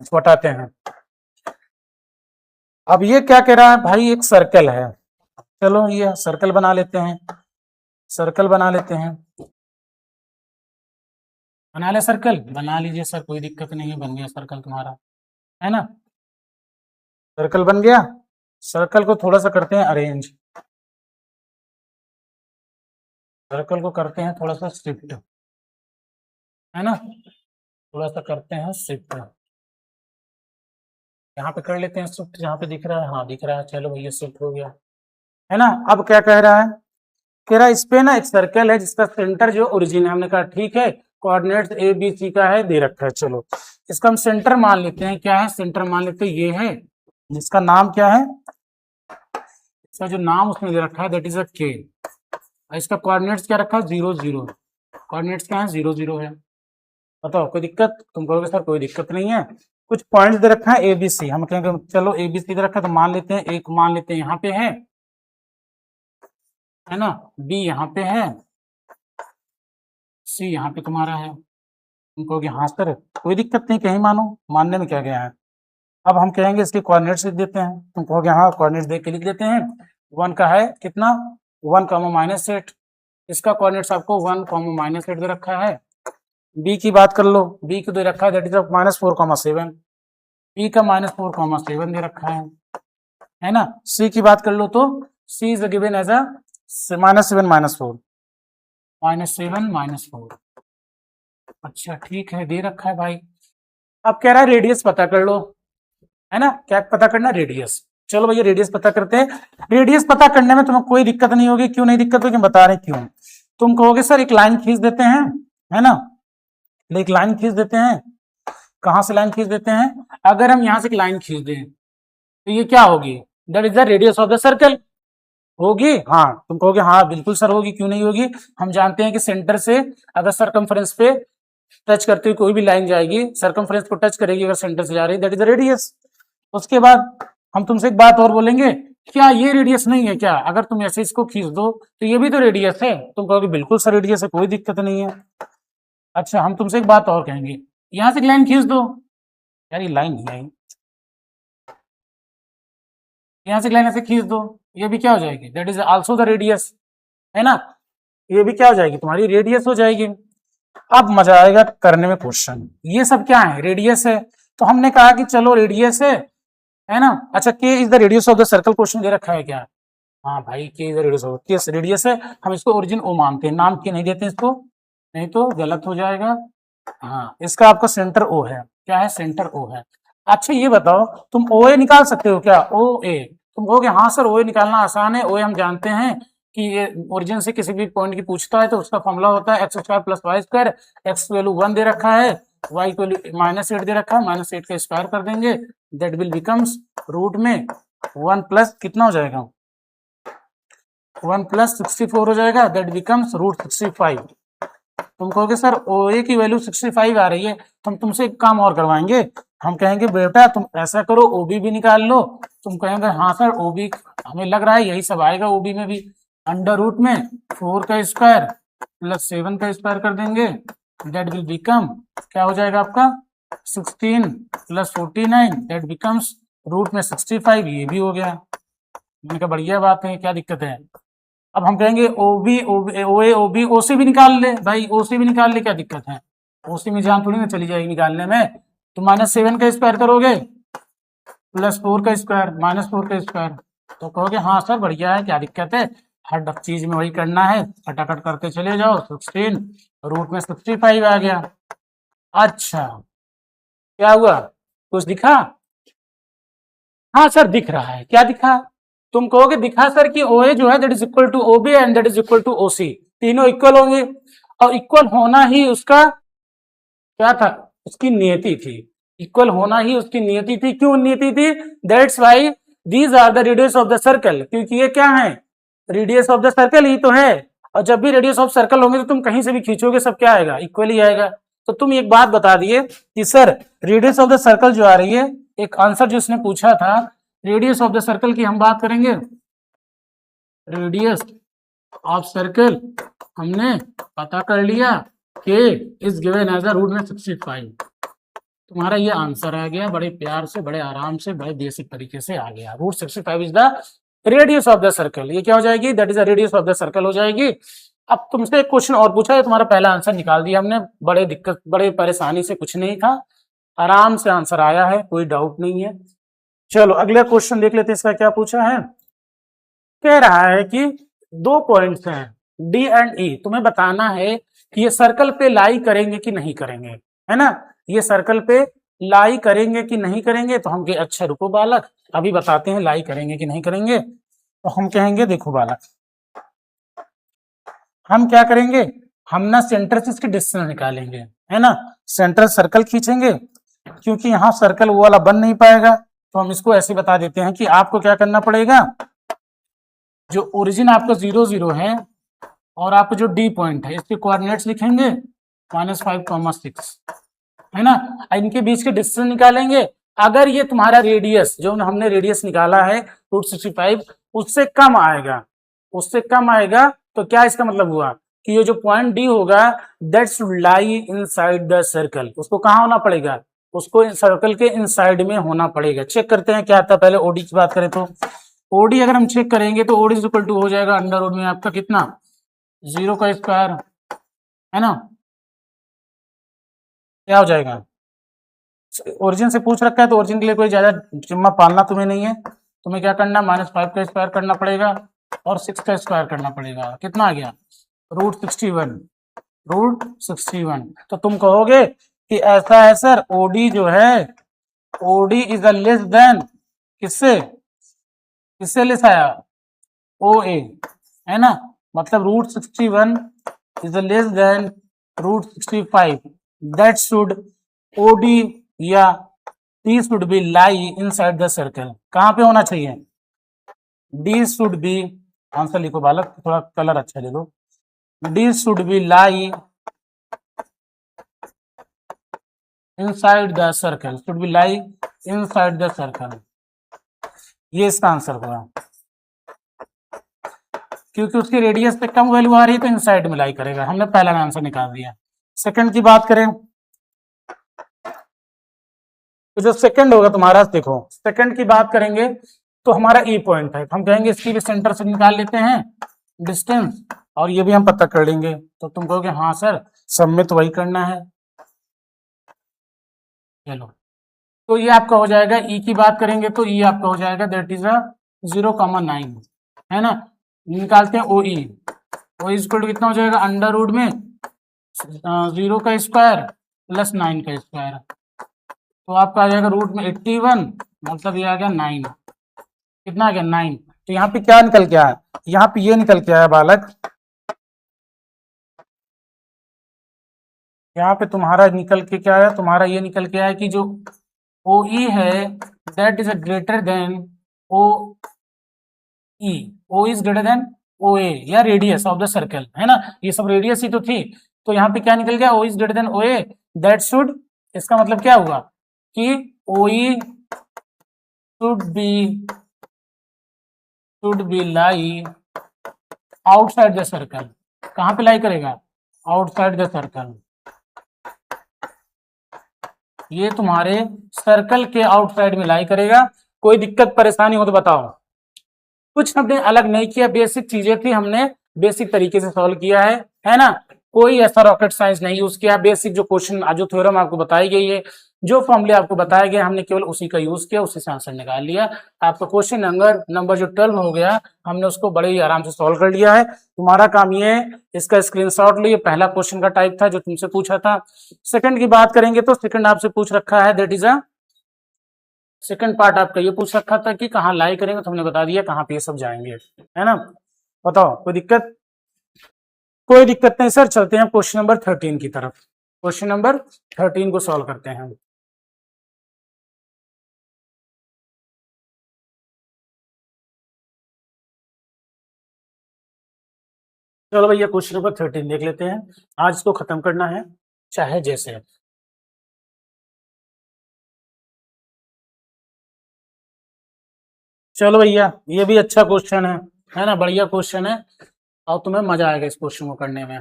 इसको हटाते हैं। अब ये क्या कह रहा है भाई, एक सर्कल है, चलो ये सर्कल बना लेते हैं, सर्कल बना लेते हैं। बना ले सर्कल, बना लीजिए सर, कोई दिक्कत नहीं है, बन गया सर्कल तुम्हारा, है ना। सर्कल बन गया। सर्कल को थोड़ा सा करते हैं अरेंज, सर्कल को करते हैं थोड़ा सा शिफ्ट, है ना, थोड़ा सा करते हैं शिफ्ट। यहाँ पे कर लेते हैं शिफ्ट, जहाँ पे दिख रहा है, हाँ दिख रहा है, चलो भैया शिफ्ट हो गया, है ना। अब क्या कह रहा है, कह रहा है इस पे ना एक सर्कल है जिसका सेंटर जो ओरिजिन है, हमने कहा ठीक है, कोऑर्डिनेट्स ए बी सी का है, दे रखा है। चलो इसका हम सेंटर मान लेते हैं, क्या है सेंटर मान लेते हैं, ये है, जिसका नाम क्या है, इसका जो नाम उसने दे रखा है दैट इज अ के। इसका कोऑर्डिनेट्स क्या रखा है, 0, 0, कोऑर्डिनेट्स क्या है, 0, 0 है। बताओ कोई दिक्कत, तुम कहोगे सर कोई दिक्कत नहीं है। कुछ पॉइंट्स दे रखा है ए बी सी, हम कहेंगे चलो ए बी सी दे रखा है तो मान लेते हैं, एक मान लेते हैं यहाँ पे है ना, बी यहाँ पे है, सी यहाँ पे तुम्हारा है। तुम कहोगे हाँ सर कोई दिक्कत नहीं, कहीं मानो, मानने में क्या गया है। अब हम कहेंगे इसके कोऑर्डिनेट्स लिख देते हैं, तुम कहोगे हाँ कोऑर्डिनेट्स देख के लिख देते हैं। 1 का है कितना, 1, -8, इसका कोऑर्डिनेट्स आपको 1, -8 दे रखा है। बी की बात कर लो, बी को दे रखा है दैट इज -4, 7, बी का -4, 7 दे रखा है ना। सी की बात कर लो तो सी इज गिवन एज अ -7, -4, -7, -4। अच्छा ठीक है, दे रखा है भाई। अब कह रहा है रेडियस पता कर लो, है ना, क्या पता करना, रेडियस। चलो भैया रेडियस पता करते हैं। रेडियस पता करने में तुम्हें कोई दिक्कत नहीं होगी, क्यों नहीं दिक्कत होगी, बता रहे क्यों। तुम कहोगे सर एक लाइन खींच देते हैं, है ना, एक लाइन खींच देते हैं। कहां से लाइन खींच देते हैं, अगर हम यहां से एक लाइन खींच दें तो ये क्या होगी, that is the radius of the circle, होगी। हाँ तुम कहोगे हाँ बिल्कुल सर होगी, क्यों नहीं होगी। हम जानते हैं कि सेंटर से अगर सरकमफ्रेंस पे टच करते हुए कोई भी लाइन जाएगी, सरकमफ्रेंस को टच करेगी अगर सेंटर से जा रही है, दैट इज द रेडियस। उसके बाद हम तुमसे एक बात और बोलेंगे, क्या ये रेडियस नहीं है क्या, अगर तुम ऐसे इसको खींच दो तो ये भी तो रेडियस है। तुम कहोगे बिल्कुल सर रेडियस है, कोई दिक्कत नहीं है। अच्छा हम तुमसे एक बात और कहेंगे, यहां से एक लाइन खींच दो, यार ये लाइन नहीं आई, यहां से एक लाइन ऐसे खींच दो, ये भी क्या हो जाएगी, that is also the radius, है ना, ये भी क्या हो जाएगी, तुम्हारी रेडियस हो जाएगी। अब मजा आएगा करने में क्वेश्चन, ये सब क्या है, रेडियस है। तो हमने कहा कि चलो रेडियस है ना। अच्छा K is the radius of the circle, question दे रखा है क्या, हाँ भाई K is the radius of, K radius है, हम इसको ओरिजिन ओ मानते हैं, नाम के नहीं देते इसको, नहीं तो गलत हो जाएगा। हाँ इसका आपका सेंटर ओ है, क्या है, सेंटर ओ है। अच्छा ये बताओ तुम ओ ए निकाल सकते हो क्या, ओ ए, तुम कहोगे हाँ सर ओ ए निकालना आसान है, ओ ए हम जानते हैं कि ये ओरिजिन से किसी भी पॉइंट की पूछता है तो उसका फॉर्मूला होता है x² + y², x की वैल्यू 1 दे रखा है, y की वैल्यू -8 दे रखा है, -8 का स्क्वायर कर देंगे, दैट विल बिकम्स रूट में 1 प्लस कितना हो जाएगा, 1 + 64 हो जाएगा, दैट बिकम्स √65। तुम कहोगे सर ओ ए की वैल्यू 65 आ रही है, तो हम तुमसे एक काम और करवाएंगे, हम कहेंगे बेटा तुम ऐसा करो ओबी भी निकाल लो। तुम कहेंगे हाँ सर ओबी, हमें लग रहा है यही सब आएगा ओबी में भी, अंडर रूट में 4 का स्क्वायर + 7 का स्क्वायर कर देंगे, दैट विल बिकम क्या हो जाएगा आपका 16 + 49, दैट बिकम्स रूट में 65, ये भी हो गया। मैंने कहा बढ़िया बात है, क्या दिक्कत है। अब हम कहेंगे ओबी ओए ओबी ओसी भी निकाल ले भाई, ओसी भी निकाल ले, क्या दिक्कत है, ओसी में जान थोड़ी ना चली जाएगी निकालने में। तो -7 का स्क्वायर करोगे +4 का स्क्वायर -4 का स्क्वायर, तो कहोगे हाँ सर बढ़िया है, क्या दिक्कत है, हर चीज में वही करना है, फटाफट करते चले जाओ। 16 रूट में 65 आ गया। अच्छा क्या हुआ, कुछ दिखा? हाँ सर दिख रहा है, क्या दिखा? तुम कहोगे दिखा सर कि ओ ए जो है that is equal to O B and that is equal to O C, तीनों इक्वल होंगे, और इक्वल होना ही उसका क्या था, उसकी नियति थी, इक्वल होना ही उसकी नियति थी। क्यों नियति थी? That's why these are the radius of the circle, क्योंकि ये क्या है, रेडियस ऑफ द सर्कल ही तो है, और जब भी रेडियस ऑफ सर्कल होंगे तो तुम कहीं से भी खींचोगे सब क्या आएगा, इक्वल ही आएगा। तो तुम एक बात बता दिए कि sir radius of the circle जो आ रही है, एक आंसर जो उसने पूछा था, रेडियस ऑफ द सर्कल की हम बात करेंगे, रेडियस ऑफ सर्कल हमने पता कर लिया कि is given as a root में 65। तुम्हारा ये आंसर आ गया, बड़े प्यार से, बड़े आराम से, बड़े बेसिक तरीके से आ गया। Root 65 is the radius of the circle, ये क्या हो जाएगी, that is the radius of the circle हो जाएगी। अब तुमसे एक क्वेश्चन और पूछा है, तुम्हारा पहला आंसर निकाल दिया हमने, बड़े दिक्कत बड़े परेशानी से कुछ नहीं था, आराम से आंसर आया है, कोई डाउट नहीं है। चलो अगला क्वेश्चन देख लेते हैं, इसका क्या पूछा है। कह रहा है कि 2 पॉइंट्स हैं डी एंड ई, तुम्हें बताना है कि ये सर्कल पे लाई करेंगे कि नहीं करेंगे, है ना, ये सर्कल पे लाई करेंगे कि नहीं करेंगे। तो हम कहे अच्छा रुको बालक, अभी बताते हैं लाई करेंगे कि नहीं करेंगे। तो हम कहेंगे देखो बालक, हम क्या करेंगे, हम ना सेंटर से इसकी डिस्टेंस निकालेंगे, है ना, सेंट्रल सर्कल खींचेंगे, क्योंकि यहाँ सर्कल वो वाला बन नहीं पाएगा, तो हम इसको ऐसे बता देते हैं कि आपको क्या करना पड़ेगा, जो ओरिजिन आपका 0 0 है और आपका जो डी पॉइंट है इसके कोऑर्डिनेट्स लिखेंगे -5,6, है ना, इनके बीच के डिस्टेंस निकालेंगे। अगर ये तुम्हारा रेडियस जो हमने रेडियस निकाला है √65 उससे कम आएगा, उससे कम आएगा, तो क्या इसका मतलब हुआ कि ये जो पॉइंट डी होगा that should lie inside the circle, उसको कहाँ होना पड़ेगा, उसको सर्कल के इनसाइड में होना पड़ेगा। चेक करते हैं क्या आता है, पहले ओडी की बात करें तो ओडी अगर हम चेक करेंगे तो ओडी इक्वल टू हो जाएगा अंडर में आपका कितना 0 का स्क्वायर, है ना, क्या हो जाएगा, ओरिजिन से पूछ रखा है तो ओरिजिन के लिए कोई ज्यादा जिम्मा पालना तुम्हें नहीं है, तुम्हें क्या करना -5 का स्क्वायर करना पड़ेगा और 6 का स्क्वायर करना पड़ेगा, कितना आ गया √61, √61। तो तुम कहोगे कि ऐसा है सर ओडी जो है, OD is a less than किससे, किससे लेस आया, ओ ए, है ना, मतलब √61 is a less than √65, that should OD या D should be lie inside the circle, कहां पे होना चाहिए, डी शुड बी, आंसर लिखो बालक, थोड़ा कलर अच्छा ले लो, D should be lie inside the circle, should be lie inside the circle, ये इसका आंसर होगा, क्योंकि उसकी रेडियस पे कम वैल्यू आ रही है तो इनसाइड में लाई करेगा। हमने पहला आंसर निकाल दिया। सेकंड की बात करें तो जो सेकंड होगा तुम्हारा, देखो सेकंड की बात करेंगे तो हमारा ई पॉइंट है, हम कहेंगे इसकी भी सेंटर से निकाल लेते हैं डिस्टेंस, और ये भी हम पता कर लेंगे। तो तुम कहोगे हाँ सर सब में तो वही करना है, चलो तो ये आपका हो जाएगा, ई की बात करेंगे तो ई आपका हो जाएगा दैट इज अ 0,9, है ना, निकालते हैं ओ ई, ओ इक्वल कितना हो जाएगा अंडर रूट में 0 का स्क्वायर प्लस 9 का स्क्वायर, तो आपका आ जाएगा रूट में 81, मतलब ये आ गया 9, कितना आ गया 9। तो यहाँ पे क्या निकल के आया, यहाँ पे ये निकल के आया बालक, यहाँ पे तुम्हारा निकल के क्या आया, तुम्हारा ये निकल के आया कि जो ओ ई है that is greater than O E, O is greater than O A, या रेडियस ऑफ द सर्कल, है ना, ये सब रेडियस ही तो थी। तो यहाँ पे क्या निकल गया, O is greater than O A, that should, इसका मतलब क्या हुआ कि O E should be lie outside the circle, कहाँ पे लाई करेगा, आउटसाइड द सर्कल, ये तुम्हारे सर्कल के आउटसाइड में लाई करेगा। कोई दिक्कत परेशानी हो तो बताओ। कुछ हमने अलग नहीं किया, बेसिक चीजें थी, हमने बेसिक तरीके से सॉल्व किया है ना। कोई ऐसा रॉकेट साइंस नहीं यूज किया, बेसिक जो क्वेश्चन जो थ्योरम आपको बताई गई है, जो फॉर्मूले आपको बताए गए, हमने केवल उसी का यूज किया, उसी से आंसर निकाल लिया। आपका क्वेश्चन नंबर जो 12 हो गया, हमने उसको बड़े ही आराम से सॉल्व कर लिया है। तुम्हारा काम ये है, इसका स्क्रीनशॉट लो, ये पहला क्वेश्चन का टाइप था जो तुमसे पूछा था। सेकंड की बात करेंगे तो सेकंड आपसे पूछ रखा है, that is a second part आपका ये पूछ रखा था कि कहाँ लाई करेंगे, तो हमने बता दिया कहाँ पे ये सब जाएंगे, है ना। बताओ कोई दिक्कत? कोई दिक्कत नहीं सर, चलते हैं क्वेश्चन नंबर 13 की तरफ। क्वेश्चन नंबर 13 को सॉल्व करते हैं। चलो भैया क्वेश्चन नंबर 13 देख लेते हैं, आज इसको खत्म करना है चाहे जैसे। चलो भैया ये भी अच्छा क्वेश्चन है ना, बढ़िया क्वेश्चन है और तुम्हें मजा आएगा इस क्वेश्चन को करने में।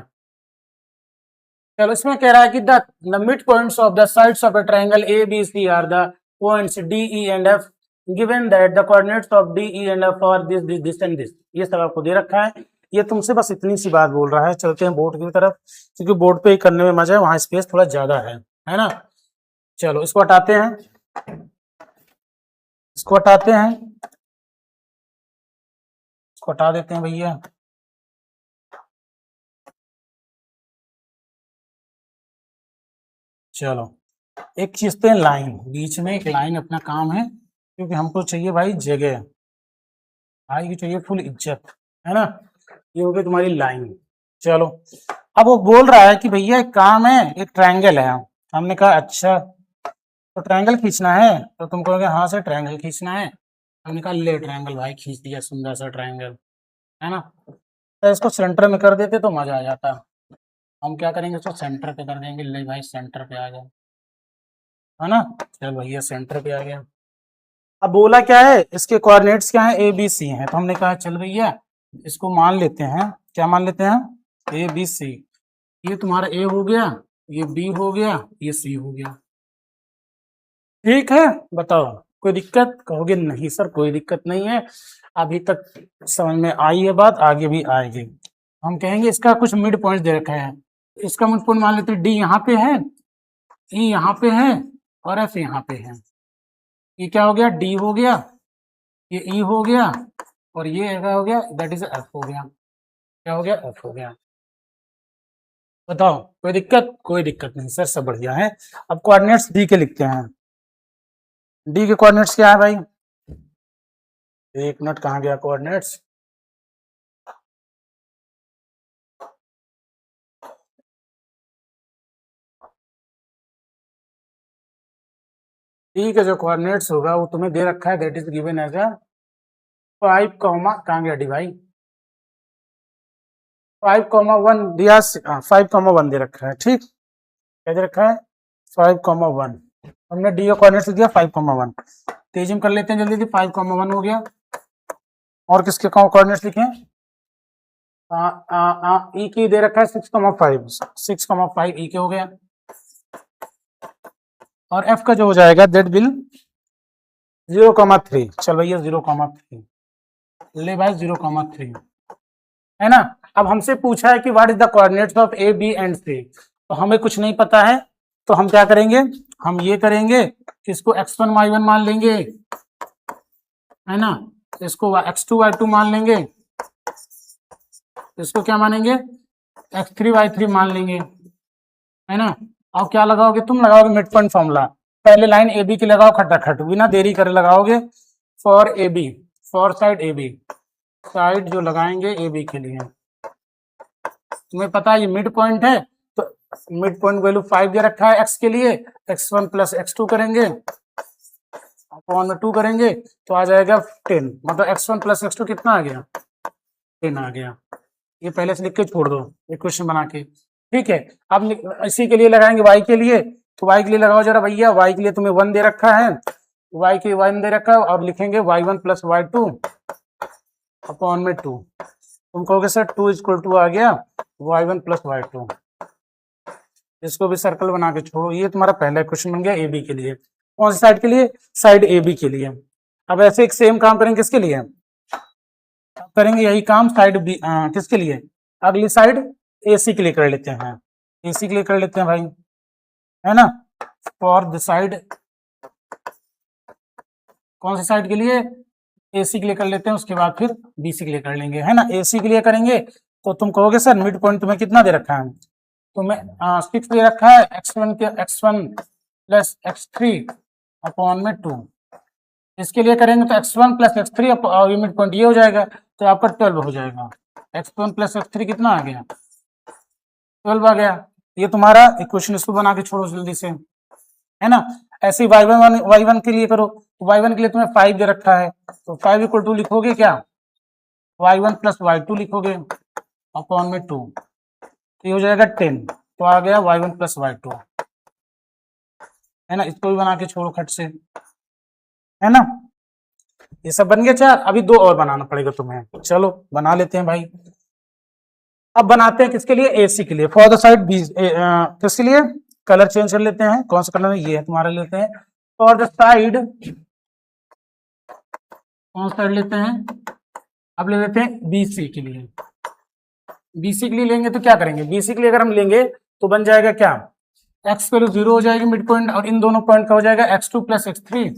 चलो इसमें कह रहा है कि the mid points of the sides of a triangle A B C are the points D E and F, given that the coordinates of D E and F are this and this. ये सब आपको दे रखा है, ये तुमसे बस इतनी सी बात बोल रहा है। चलते हैं बोर्ड की तरफ, क्योंकि बोर्ड पे ही करने में मजा है, वहां स्पेस थोड़ा ज्यादा है ना। चलो इसको हटाते हैं, इसको हटाते हैं, इसको हटा देते हैं भैया। चलो एक चीज तो लाइन, बीच में एक लाइन अपना काम है, क्योंकि हमको चाहिए भाई जगह, भाई की चाहिए फुल इज्जत, है ना। ये हो गई तुम्हारी लाइन। चलो अब वो बोल रहा है कि भैया एक काम है, एक ट्रायंगल है। हमने कहा अच्छा तो ट्रायंगल खींचना है, तो तुम कहोगे हाँ सर ट्रायंगल खींचना है। हमने कहा ले ट्रायंगल भाई खींच दिया, सुंदर सा ट्रायंगल, है ना। तो इसको सेंटर में कर देते तो मजा आ जाता। हम क्या करेंगे, इसको सेंटर पे कर देंगे, ले भाई सेंटर पे आ गया, है ना। चल भैया सेंटर पे आ गया। अब बोला क्या है, इसके कोऑर्डिनेट्स क्या है, ए बी सी है, तो हमने कहा चल भैया इसको मान लेते हैं, क्या मान लेते हैं, ए बी सी। ये तुम्हारा ए हो गया, ये बी हो गया, ये सी हो गया, ठीक है। बताओ कोई दिक्कत? कहोगे नहीं सर कोई दिक्कत नहीं है, अभी तक समझ में आई है बात, आगे भी आएगी। हम कहेंगे इसका कुछ मिड पॉइंट दे रखा है, इसका मिड पॉइंट मान लेते हैं डी यहाँ पे है, ई यहाँ पे है और एफ यहाँ पे है। ये क्या हो गया, डी हो गया, ये ई हो गया और ये क्या हो गया, दैट इज एफ हो गया। क्या हो गया, एफ हो गया। बताओ कोई दिक्कत? कोई दिक्कत नहीं सर, सब बढ़िया है। अब कोऑर्डिनेट्स डी के लिखते हैं। डी के कोऑर्डिनेट्स क्या है भाई, एक मिनट, कहाँ गया कोऑर्डिनेट्स। डी का जो कोऑर्डिनेट्स होगा वो तुम्हें दे रखा है, that is given as a 5, कहाँ गया डी भाई, 5,1 दिया, 5,1 दे रखा है, ठीक। क्या दे रखा है, 5,1। हमने डी का कोऑर्डिनेट्स दिया 5,1। तेजी में कर लेते हैं जल्दी जल्दी, 5,1 हो गया। और किसके कोऑर्डिनेट्स लिखे, ई की दे रखा है 6,5, 6,5 ई के हो गया। और एफ का जो हो जाएगा दैट विल 0,3। चल भैया 0,3 ले भाई, 0,3, है ना। अब हमसे पूछा है कि what is the coordinates of A B and C, तो हमें कुछ नहीं पता है, तो हम क्या करेंगे, हम ये करेंगे कि इसको x1 y1 मान लेंगे, है ना। इसको x2 y2 मान लेंगे, इसको क्या मानेंगे, x3 y3 मान लेंगे, है ना। अब क्या लगाओगे, तुम लगाओगे मिड पॉइंट फॉर्मूला, पहले लाइन ए बी की लगाओ खटाखट, बिना देरी करे लगाओगे। For A B, for side A B, side जो लगाएंगे ए बी के लिए, तुम्हें पता है ये मिड पॉइंट है, तो मिड पॉइंट वैल्यू 5 दे रखा है x के लिए, x1 प्लस x2 करेंगे अपॉन में 2 करेंगे तो आ जाएगा 10, मतलब x1 प्लस x2 कितना आ गया, 10 आ गया। ये पहले से लिख के छोड़ दो इक्वेशन बना के, ठीक है। अब इसी के लिए लगाएंगे y के लिए, तो y के लिए लगाओ जरा भैया, y के लिए तुम्हें 1 दे रखा है, y के 1 दे रखा है, और लिखेंगे y1 प्लस y2 अपॉन में 2। तुम कहोगे सर 2 इक्वल टू आ गया y1 प्लस y2, इसको भी सर्कल बना के छोड़ो। ये तुम्हारा पहला क्वेश्चन बन गया ए बी के लिए। कौन सी साइड के लिए, साइड ए बी के लिए। अब ऐसे एक सेम काम करेंगे किसके लिए, करेंगे यही काम साइड बी, किसके लिए, अगली साइड AC के लिए कर लेते हैं, AC के लिए कर लेते हैं भाई, है ना। फॉर द साइड, कौन सी साइड के लिए, AC के लिए कर लेते हैं, उसके बाद फिर BC के लिए कर लेंगे, है ना। AC के लिए करेंगे तो तुम कहोगे सर मिड पॉइंट तुम्हें कितना दे रखा है, तुम्हें 6 दे रखा है, x1 प्लस x3 अपॉन में 2, इसके लिए करेंगे तो x1 प्लस x3 और मिड पॉइंट ये हो जाएगा, तो आपका 12 हो जाएगा। x1 प्लस x3 कितना आ गया, 12 आ गया। ये तुम्हारा इक्वेशन, इसको बना के छोड़ो जल्दी से, है ना। ऐसे ही y1 के लिए करो, तो y1 के लिए तुम्हें 5 दे रखा है, तो 5 इक्वल टू लिखोगे क्या, y1 प्लस y2 लिखोगे अपॉन में 2, तो ये हो जाएगा 10, तो आ गया y1 प्लस y2, है ना। इसको भी बना के छोड़ो खट से, है ना। ये सब बन गया चार, अभी 2 और बनाना पड़ेगा तुम्हें, चलो बना लेते हैं भाई। अब बनाते हैं किसके लिए, AC के लिए, फॉर द साइड बी, किसके लिए, कलर चेंज कर लेते हैं, कौन सा कलर है, ये है तुम्हारा, लेते हैं फॉर द साइड, कौन सा साइड लेते हैं, अब ले लेते हैं BC के लिए। BC के लिए लेंगे तो क्या करेंगे, BC के लिए अगर हम लेंगे तो बन जाएगा क्या, x वैल्यू 0 हो जाएगी मिड पॉइंट, और इन दोनों पॉइंट का हो जाएगा x2 प्लस x3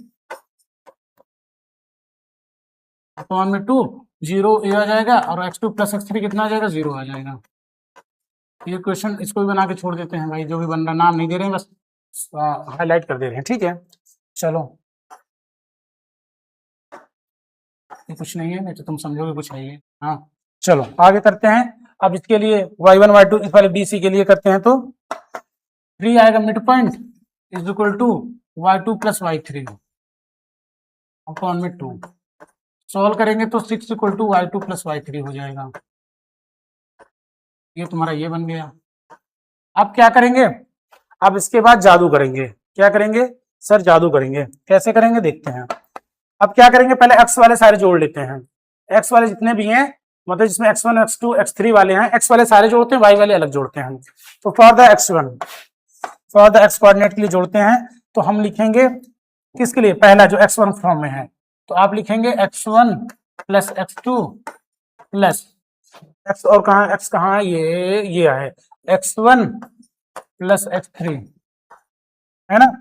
अपॉन में 2, 0 ये आ जाएगा, और x2 प्लस x3 कितना आ जाएगा, 0 आ जाएगा। ये क्वेश्चन, इसको भी बना के छोड़ देते हैं भाई, जो भी बन रहा, नाम नहीं दे रहे हैं, बस हाईलाइट कर दे रहे हैं, ठीक है। चलो ये कुछ नहीं है, नहीं तो तुम समझोगे कुछ है ये, हाँ चलो आगे करते हैं। अब इसके लिए y1 y2 इस वाले BC के लिए करते हैं, तो 3 आएगा mid point is equal to y2 plus y3 upon में 2, सॉल्व करेंगे तो 6 equal to y2 plus y3 हो जाएगा। ये तुम्हारा ये बन गया। अब क्या करेंगे, अब इसके बाद जादू करेंगे, क्या करेंगे सर, जादू करेंगे, कैसे करेंगे देखते हैं। अब क्या करेंगे, पहले x वाले सारे जोड़ लेते हैं, x वाले जितने भी हैं, मतलब जिसमें x1 x2 x3 वाले हैं, x वाले सारे जोड़ते हैं, y वाले अलग जोड़ते हैं। तो for the x1, for the x coordinate के लिए जोड़ते हैं, तो हम लिखेंगे किसके लिए, पहला जो x1 फॉर्म में है, तो आप लिखेंगे x1 plus x2 plus x, और कहाँ x कहाँ है, ये है x1 प्लस x3, है ना,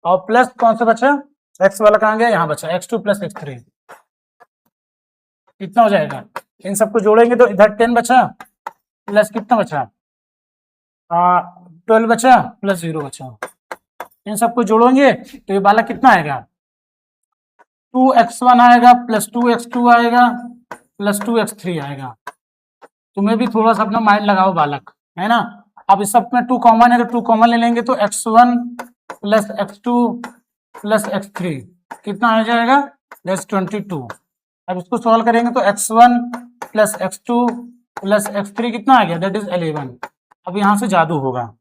और प्लस कौन सा बचा, x वाला कहाँ गया, यहाँ बचा x2 प्लस x3, कितना हो जाएगा, इन सबको जोड़ेंगे तो इधर 10 बचा, प्लस कितना बचा, 12 बचा, प्लस 0 बचा, इन सबको जोड़ेंगे तो ये वाला कितना आएगा, 2x1 आएगा, प्लस 2x2 आएगा, प्लस 2x3 आएगा। तुम्हें भी थोड़ा सा अपना माइंड लगाओ बालक, है ना। अब इस सब में 2 कॉमन है, तो 2 कॉमन ले लेंगे, तो x1 plus x2 plus x3 कितना आ जाएगा, दैट्स 22। अब इसको सॉल्व करेंगे तो x1 plus x2 plus x3 कितना आ गया, दैट इज 11। अब यहाँ से जादू होगा,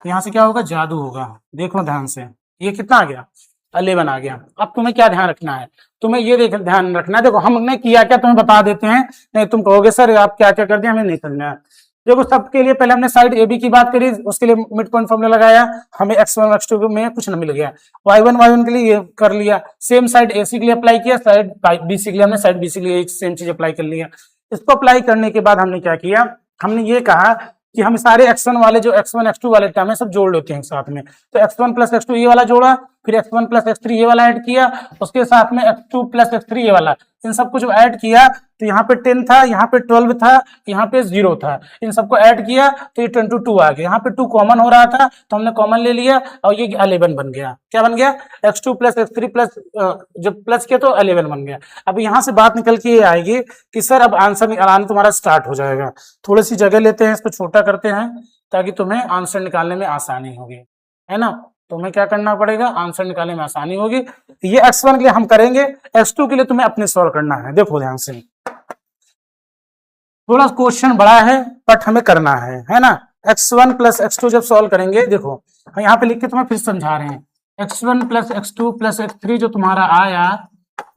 यहाँ से क्या होगा, जादू होगा, देखो ध्यान से, ये कितना आ गया, 11 आ गया। अब तुम्हें क्या ध्यान रखना है, तुम्हें ये ध्यान रखना है, देखो हमने किया क्या तुम्हें बता देते हैं, नहीं तुम कहोगे सर आप क्या क्या कर दिया, हमें नहीं समझना है। देखो सबके लिए पहले हमने साइड AB की बात करी, उसके लिए मिड पॉइंट फॉर्मूला लगाया, हमें x1 x2 में कुछ न मिल गया, y1 के लिए ये कर लिया, सेम साइड AC के लिए अप्लाई किया, साइड BC के लिए हमने साइड BC के लिए सेम चीज अप्लाई कर लिया। इसको अप्लाई करने के बाद हमने क्या किया, हमने ये कहा कि हम सारे x1 वाले जो x1 x2 वाले टर्म है सब जोड़ लेते हैं साथ में, तो x1 प्लस x2 ये वाला जोड़ा, फिर x1 प्लस x3 ये वाला ऐड किया, उसके साथ में x2 प्लस x3 ये वाला, इन सबको जो ऐड किया तो यहाँ पे 10 था, यहाँ पे 12 था, यहाँ पे 0 था, इन सबको ऐड किया तो ये 22 आ गया, यहाँ पे 2 कॉमन हो रहा था तो हमने कॉमन ले लिया और ये 11 बन गया। क्या बन गया, x2 प्लस x3 प्लस जब प्लस किया तो 11 बन गया। अब यहाँ से बात निकल के ये आएगी कि सर अब आंसर निकालना तुम्हारा स्टार्ट हो जाएगा। थोड़ी सी जगह लेते हैं, इसको छोटा करते हैं ताकि तुम्हें आंसर निकालने में आसानी होगी, है ना। तुम्हें क्या करना पड़ेगा, आंसर निकालने में आसानी होगी। ये x1 के लिए हम करेंगे, x2 के लिए तुम्हें अपने सॉल्व करना है। देखो ध्यान से, थोड़ा क्वेश्चन बड़ा है बट हमें करना है ना। x1 प्लस x2 जब सॉल्व करेंगे, देखो हम यहाँ पे लिख के तुम्हें फिर समझा रहे हैं, x1 plus x2 plus x3 जो तुम्हारा आया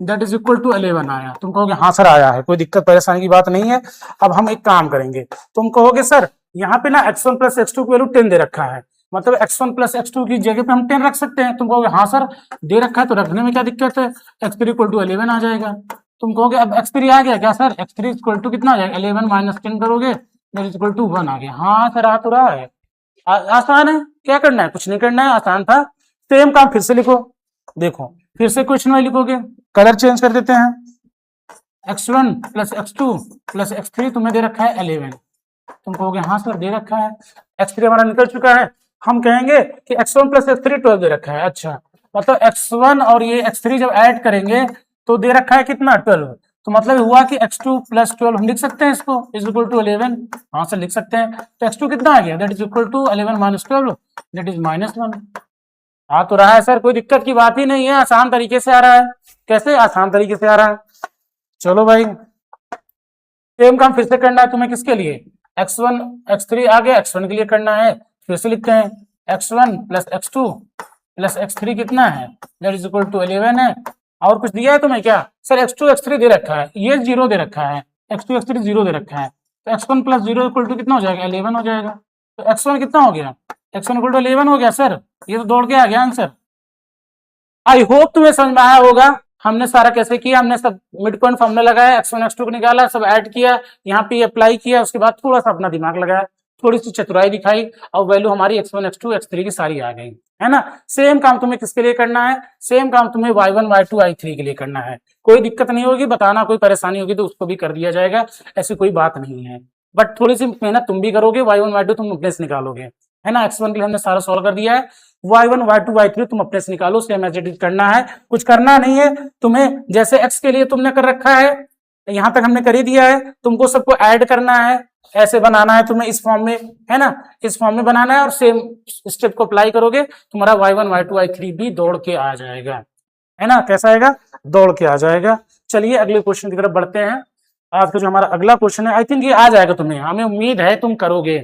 दैट इज इक्वल टू 11 आया। तुम कहोगे हाँ सर आया है, कोई दिक्कत परेशानी की बात नहीं है। अब हम एक काम करेंगे, तुम कहोगे सर यहाँ पे ना x1 प्लस x2 की वैल्यू 10 दे रखा है, मतलब x1 प्लस x2 की जगह पे हम 10 रख सकते हैं। तुम कहोगे हाँ सर दे रखा है तो रखने में क्या दिक्कत है, x3 इक्वल टू 11 आ जाएगा। तुम कहोगे अब x3 आ गया क्या सर, x3 इक्वल टू कितना आ जाएगा, 11 माइनस 10 करोगे दैट इज इक्वल टू 1 आ गया। हाँ सर आ तो रहा है, आसान है, क्या करना है, कुछ नहीं करना है, आसान था। सेम काम फिर से लिखो, देखो फिर से क्वेश्चन में लिखोगे, कलर चेंज कर देते हैं। x1 plus x2 plus x3 तुम्हें दे रखा है 11, तुम कहोगे हाँ सर दे रखा है, x3 हमारा निकल चुका है, हम कहेंगे कि x1 प्लस x3 12 दे रखा है। अच्छा मतलब x1 और ये x3 जब ऐड करेंगे तो दे रखा है कितना 12, तो मतलब हुआ कि x2 प्लस 12 हम लिख सकते हैं इसको इज इक्वल टू 11, हाँ सर लिख सकते हैं। तो x2 कितना आ गया, that is equal to 11 minus 12 that is -1। आ तो रहा है सर, कोई दिक्कत की बात ही नहीं है, आसान तरीके से आ रहा है। कैसे आसान तरीके से आ रहा है, चलो भाई सेम काम फिर से करना है तुम्हें, किसके लिए, x1 x3 आ गया, x1 के लिए करना है, फिर से लिखते हैं x1 plus x2 plus x3 कितना है, दैट इज इक्वल टू 11 है। और कुछ दिया है तुम्हें क्या, सर x2 x3 दे रखा है, ये 0 दे रखा है, x2 x3 0 दे रखा है, तो x1 प्लस 0 इक्वल टू कितना हो जाएगा, 11 हो जाएगा। तो x1 कितना हो गया, x1 इक्वल टू 11 हो गया सर, ये तो दौड़ के आ गया आंसर। आई होप तुम्हें समझ में आया होगा, हमने सारा कैसे किया, हमने सब मिड पॉइंट फॉर्मूला लगाया, x1 x2 को निकाला, सब ऐड किया, यहाँ पे अप्लाई किया, उसके बाद थोड़ा सा अपना दिमाग लगाया, थोड़ी सी चतुराई दिखाई, और वैल्यू हमारी x1 x2 x3 की सारी आ गई, है ना। सेम काम तुम्हें किसके लिए करना है, सेम काम तुम्हें y1 y2 y3 के लिए करना है। कोई दिक्कत नहीं होगी, बताना कोई परेशानी होगी तो उसको भी कर दिया जाएगा, ऐसी कोई बात नहीं है, बट थोड़ी सी मेहनत तुम भी करोगे, y1 y2 तुम अपने से निकालोगे, है ना। x1 के लिए हमने सारा सॉल्व कर दिया है, y1 y2 y3 तुम अपने से निकालो, सेम एज इट इज करना है, कुछ करना नहीं है तुम्हें। जैसे x के लिए तुमने कर रखा है, यहां तक हमने कर ही दिया है, तुमको सबको ऐड करना है, ऐसे बनाना है तुम्हें इस फॉर्म में, है ना, इस फॉर्म में बनाना है, और सेम स्टेप को अप्लाई करोगे, तुम्हारा y1 y2 y3 भी दौड़ के आ जाएगा, है ना। कैसा आएगा, दौड़ के आ जाएगा। चलिए अगले क्वेश्चन की तरफ बढ़ते हैं। आज का जो हमारा अगला क्वेश्चन है, आई थिंक ये आ जाएगा तुम्हें, हमें उम्मीद है तुम करोगे,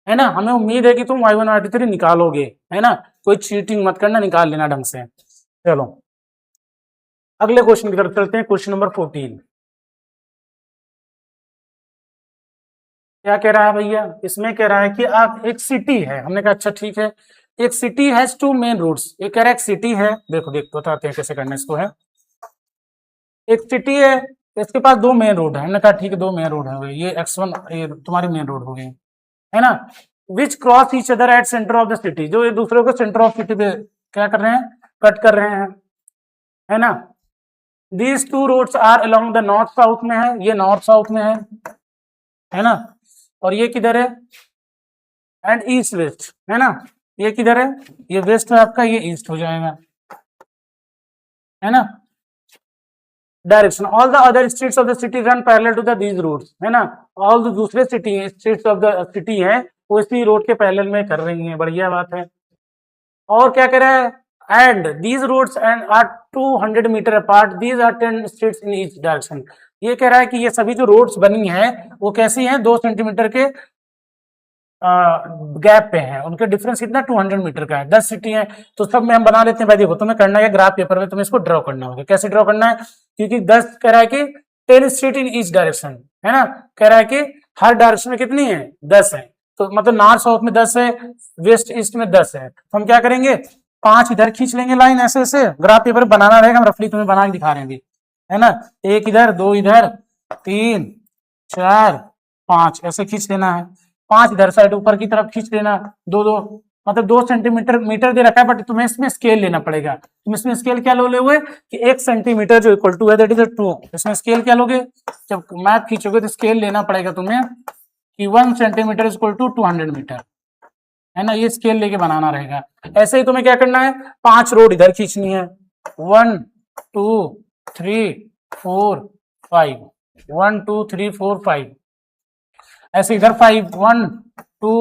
है ना, हमें उम्मीद है कि तुम y1 y2 निकालोगे, है ना, कोई चीटिंग मत करना, निकाल लेना ढंग से। चलो अगले क्वेश्चन की तरफ चलते हैं, क्वेश्चन नंबर 14। क्या कह रहा है भैया, इसमें कह रहा है कि आप एक सिटी है, हमने कहा अच्छा ठीक है, एक city has two main roads, ये कह रहा है एक सिटी है, देखो देखो बताते हैं कैसे करना इसको, है एक सिटी है, इसके पास दो मेन रोड है, हमने कहा ठीक है दो मेन रोड है, ये x1 ये तुम्हारी मेन रोड हो गई, है ना, विच cross each other at centre of the city, जो एक दूसरे को सेंटर ऑफ सिटी पे क्या कर रहे हैं, कट कर रहे हैं, है ना। These two roads are along the north south में है, ये नॉर्थ साउथ में है ना, और ये किधर है, एंड ईस्ट वेस्ट, है ना, ये किधर है, ये वेस्ट है आपका, ये ईस्ट हो जाएगा, है ना। Direction, all the other streets of the city run parallel to the these roads, है ना, ऑल द दूसरे city streets of the city है वो इसी रोड के पैरेलल में कर रही है, बढ़िया बात है। और क्या कह रहा है, and these roads and are 200 metre apart, these are 10 streets in each direction, ये कह रहा है कि ये सभी जो रोड्स बनी है वो कैसी हैं, 2 सेंटीमीटर के गैप पे हैं, उनके डिफरेंस कितना 200 मीटर का है, 10 सिटी है, तो सब में हम बना लेते हैं भाई। देखो तुम्हें करना है ग्राफ पेपर में, तुम्हें इसको ड्रॉ करना होगा, कैसे ड्रॉ करना है, क्योंकि 10 कह रहा है कि 10 स्ट्रीट इन ईच डायरेक्शन, है ना, कह रहा है कि हर डायरेक्शन में कितनी है 10 है, तो मतलब नॉर्थ साउथ में 10 है, वेस्ट ईस्ट में 10 है, तो हम क्या करेंगे 5 इधर खींच लेंगे लाइन, ऐसे ऐसे ग्राफ पेपर बनाना रहेगा, हम रफली तुम्हें बना के दिखा रहे हैं अभी, है ना, एक इधर, दो इधर, 3 4 5 ऐसे खींच लेना है, 5 इधर साइड ऊपर की तरफ खींच लेना, दो दो मतलब 2 सेंटीमीटर मीटर दे रखा है, बट तुम्हें इसमें स्केल लेना पड़ेगा, तुम इसमें स्केल क्या ले हुए कि 1 सेंटीमीटर जो इक्वल टू है दैट इज 2, इसमें स्केल क्या लोगे, जब मैप खींचोगे तो स्केल लेना पड़ेगा तुम्हें कि 1 centimetre is equal to 200 metre, है ना, ये स्केल लेके बनाना रहेगा। ऐसे ही तुम्हें क्या करना है, 5 रोड इधर खींचनी है, 1 2 3 4 5, 1 2 3 4 5, ऐसे इधर 5 1 2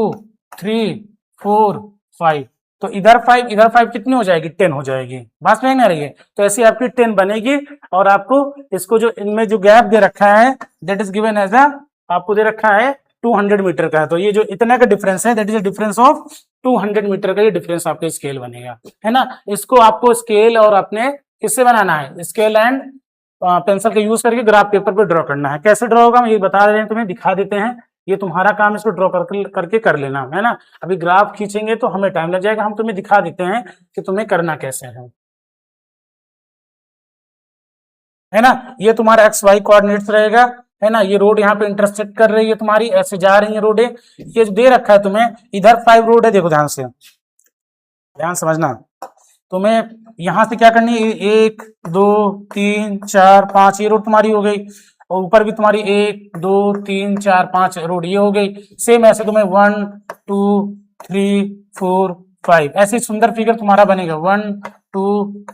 3 4 5, तो इधर 5 इधर 5 कितनी हो जाएगी 10 हो जाएगी, बात समझ में आ रही है, तो ऐसी आपकी 10 बनेगी, और आपको इसको जो इनमें जो गैप दे रखा है that is given as a, आपको दे रखा है 200 मीटर का है, तो ये जो इतना का डिफरेंस है that is a difference of 200 metre का, ये डिफरेंस आपके स्केल बनेगा, है ना। इसको आपको स्केल और अपने किससे बनाना है, स्केल एंड पेंसिल का यूज करके ग्राफ पेपर पे ड्रॉ करना है। कैसे ड्रॉ होगा हम ये बता रहे हैं, तुम्हें दिखा देते हैं, ये तुम्हारा काम, इसको ड्रॉ करके कर लेना, है ना। अभी ग्राफ खींचेंगे तो हमें टाइम लग जाएगा, हम तुम्हें दिखा देते हैं कि तुम्हें करना कैसे है। है ना। ये तुम्हारा एक्स वाई कोऑर्डिनेट्स रहेगा, है ना। ये रोड यहाँ पे इंटरसेक्ट कर रही है तुम्हारी, ऐसे जा रही है रोड। ये जो दे रखा है तुम्हें, इधर 5 रोड है, देखो ध्यान से, ध्यान समझना। तुम्हें यहां से क्या करनी है, 1 2 3 4 5 ये रोड तुम्हारी हो गई, और ऊपर भी तुम्हारी 1 2 3 4 5 रोड ये हो गई। सेम ऐसे तुम्हें 1 2 3 4 5 ऐसे सुंदर फिगर तुम्हारा बनेगा, 1 2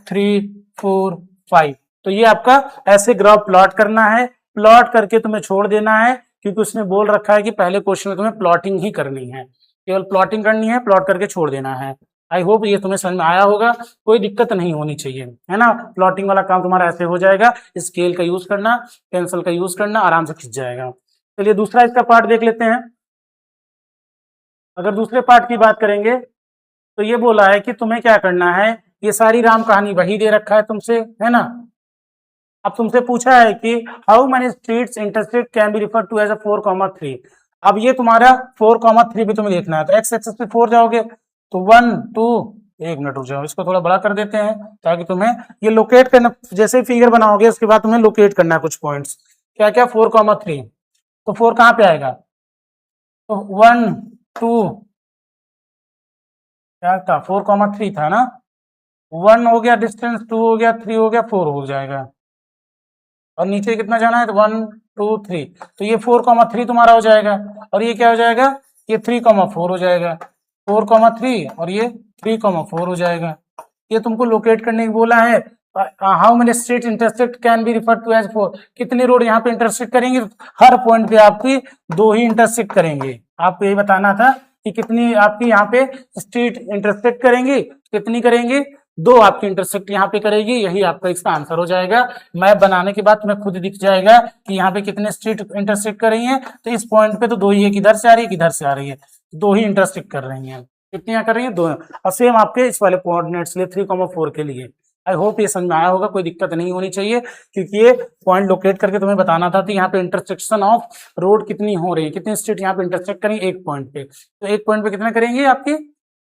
3 4 5। तो ये आपका ऐसे ग्राफ प्लॉट करना है, प्लॉट करके तुम्हें छोड़ देना है, क्योंकि उसने बोल रखा है कि पहले क्वेश्चन में तुम्हें प्लॉटिंग ही करनी है, केवल प्लॉटिंग करनी है, प्लॉट करके छोड़ देना है। आई होप ये तुम्हें समझ में आया होगा, कोई दिक्कत नहीं होनी चाहिए, है ना। प्लॉटिंग वाला काम तुम्हारा ऐसे हो जाएगा, स्केल का यूज करना, पेंसिल का यूज करना, आराम से खिंच जाएगा। चलिए दूसरा इसका पार्ट देख लेते हैं। अगर दूसरे पार्ट की बात करेंगे तो ये बोला है कि तुम्हें क्या करना है, ये सारी राम कहानी वही दे रखा है तुमसे, है ना। अब तुमसे पूछा है कि how many streets intersect can be refer to as a 4,3। अब ये तुम्हारा 4,3 भी तुम्हें देखना है, तो एक्स एक्सिस पे 4 जाओगे तो 1 2, एक मिनट रुक जाओ, इसको थोड़ा बड़ा कर देते हैं ताकि तुम्हें ये लोकेट करना, जैसे फिगर बनाओगे उसके बाद तुम्हें लोकेट करना है कुछ पॉइंट्स। क्या क्या, 4,3, तो 4 कहाँ पे आएगा, तो 1 2 क्या था, 4,3 था ना, 1 हो गया डिस्टेंस, 2 हो गया, 3 हो गया, 4 हो जाएगा, और नीचे कितना जाना है, तो 1 2 3, तो ये 4,3 तुम्हारा हो जाएगा, और ये क्या हो जाएगा, ये 3,4 हो जाएगा, 4,3 और ये 3,4 हो जाएगा। ये तुमको लोकेट करने की बोला है। How many street intersect can be refer to as 4, कितनी रोड यहाँ पे इंटरसेक्ट करेंगे, हर पॉइंट पे आपकी 2 ही इंटरसेक्ट करेंगे। आपको यही बताना था कि कितनी आपकी यहाँ पे स्ट्रीट इंटरसेक्ट करेंगी, कितनी करेंगी, 2 आपकी इंटरसेक्ट यहाँ पे करेगी, यही आपका इसका आंसर हो जाएगा। मैप बनाने के बाद तुम्हें खुद दिख जाएगा कि यहाँ पे कितने स्ट्रीट इंटरसेक्ट कर रही है, तो इस पॉइंट पे तो 2 ही है, किधर से आ रही है, किधर से आ रही है, 2 ही इंटरसेक्ट कर रही है। कितनी कर रही है, 2। और सेम आपके इस वाले कोऑर्डिनेट्स लिए 3,4 के लिए। आई होप ये समझ में आया होगा, कोई दिक्कत नहीं होनी चाहिए, क्योंकि ये पॉइंट लोकेट करके तुम्हें बताना था कि यहाँ पे इंटरसेक्शन ऑफ रोड कितनी हो रही है, कितनी स्ट्रीट यहाँ पे इंटरसेक्ट करेंगे एक पॉइंट पे, तो एक पॉइंट पे कितना करेंगे, आपकी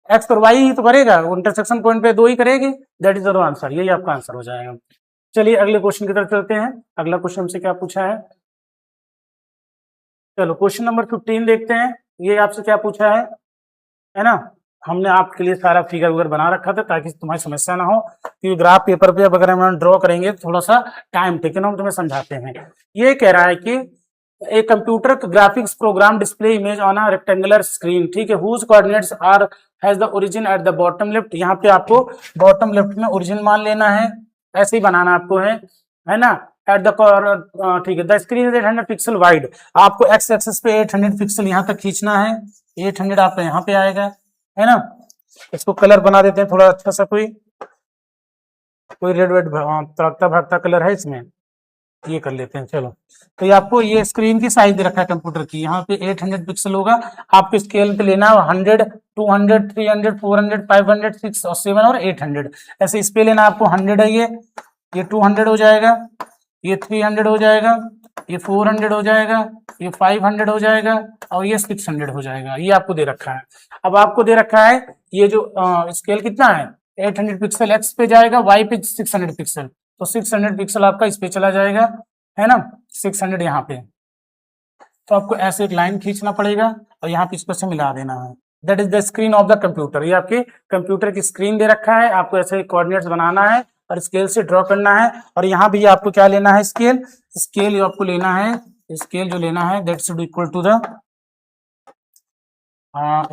एक्स और वाई ही तो करेगा, इंटरसेक्शन पॉइंट पे 2 ही करेगी, दैट इज द आंसर, यही आपका आंसर हो जाएगा। चलिए अगले क्वेश्चन की तरफ चलते हैं। अगला क्वेश्चन हमसे क्या पूछा है, चलो क्वेश्चन नंबर 15 देखते हैं। ये आपसे क्या पूछा है ना। हमने आपके लिए सारा फिगर वगैरह बना रखा था ताकि तुम्हारी समस्या ना हो, क्योंकि ग्राफ पेपर पे अगर हम ड्रॉ करेंगे तो थोड़ा सा टाइम टेकन, हम तुम्हें समझाते हैं। ये कह रहा है कि एक computer graphics program display image on a rectangular screen, ठीक है, whose coordinates are has the origin at the bottom left. यहाँ पे आपको बॉटम लेफ्ट में ओरिजिन मान लेना है, ऐसे ही बनाना आपको है ना। एट द ठीक है, the screen is 800 pixel wide, आपको एक्स एक्सिस पे 800 पिक्सल यहाँ तक खींचना है, 800 आपका यहाँ पे आएगा, है ना। इसको कलर बना देते हैं थोड़ा अच्छा सा, कोई रेड वेड तड़कता भागता कलर है इसमें, ये कर लेते हैं। चलो, तो ये आपको ये स्क्रीन की साइज दे रखा है कंप्यूटर की, यहाँ पे 800 पिक्सल होगा, आपको स्केल पे लेना है 100 200 300 400 500 6 और 7 और 800, ऐसे इस पे लेना आपको 100 है, ये 200 हो जाएगा, ये 300 हो जाएगा, ये 400 हो जाएगा, ये 500 हो जाएगा, और ये 600 हो जाएगा। ये आपको दे रखा है। अब आपको दे रखा है ये जो स्केल कितना है, 800 पिक्सल एक्स पे जाएगा, वाई पे 600 पिक्सल, तो 600 पिक्सल आपका इस पे चला जाएगा, है ना, 600 यहाँ पे। तो आपको ऐसे एक लाइन खींचना पड़ेगा और यहाँ पे इसको से मिला देना है। That is the screen of the computer, ये आपके कंप्यूटर की स्क्रीन दे रखा है, आपको ऐसे कोऑर्डिनेट्स बनाना है और स्केल से ड्रॉ करना है। और यहाँ भी आपको क्या लेना है, स्केल आपको लेना है, स्केल जो लेना है that should equal to the,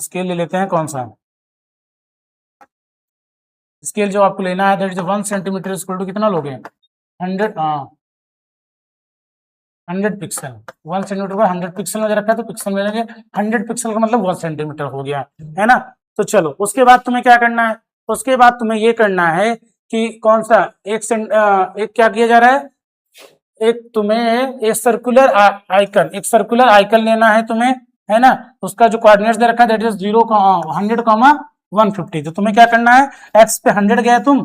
scale ले लेते हैं कौन सा स्केल जो आपको लेना है, that is 1 centimetre equal to कितना लोगे, 100 100 पिक्सल, 1 सेंटीमीटर को 100 पिक्सल में रखा है, तो पिक्सल में लेंगे, 100 पिक्सल का मतलब 1 सेंटीमीटर हो गया, है ना। तो चलो उसके बाद तुम्हें क्या करना है, उसके बाद तुम्हें ये करना है कि कौन सा एक क्या किया जा रहा है, एक तुम्हें एक सर्कुलर आइकन लेना है तुम्हें, है ना। उसका जो कोऑर्डिनेट्स दे रखा है दैट इज 100, 150, तो तुम्हें क्या करना है, एक्स पे 100 गया तुम,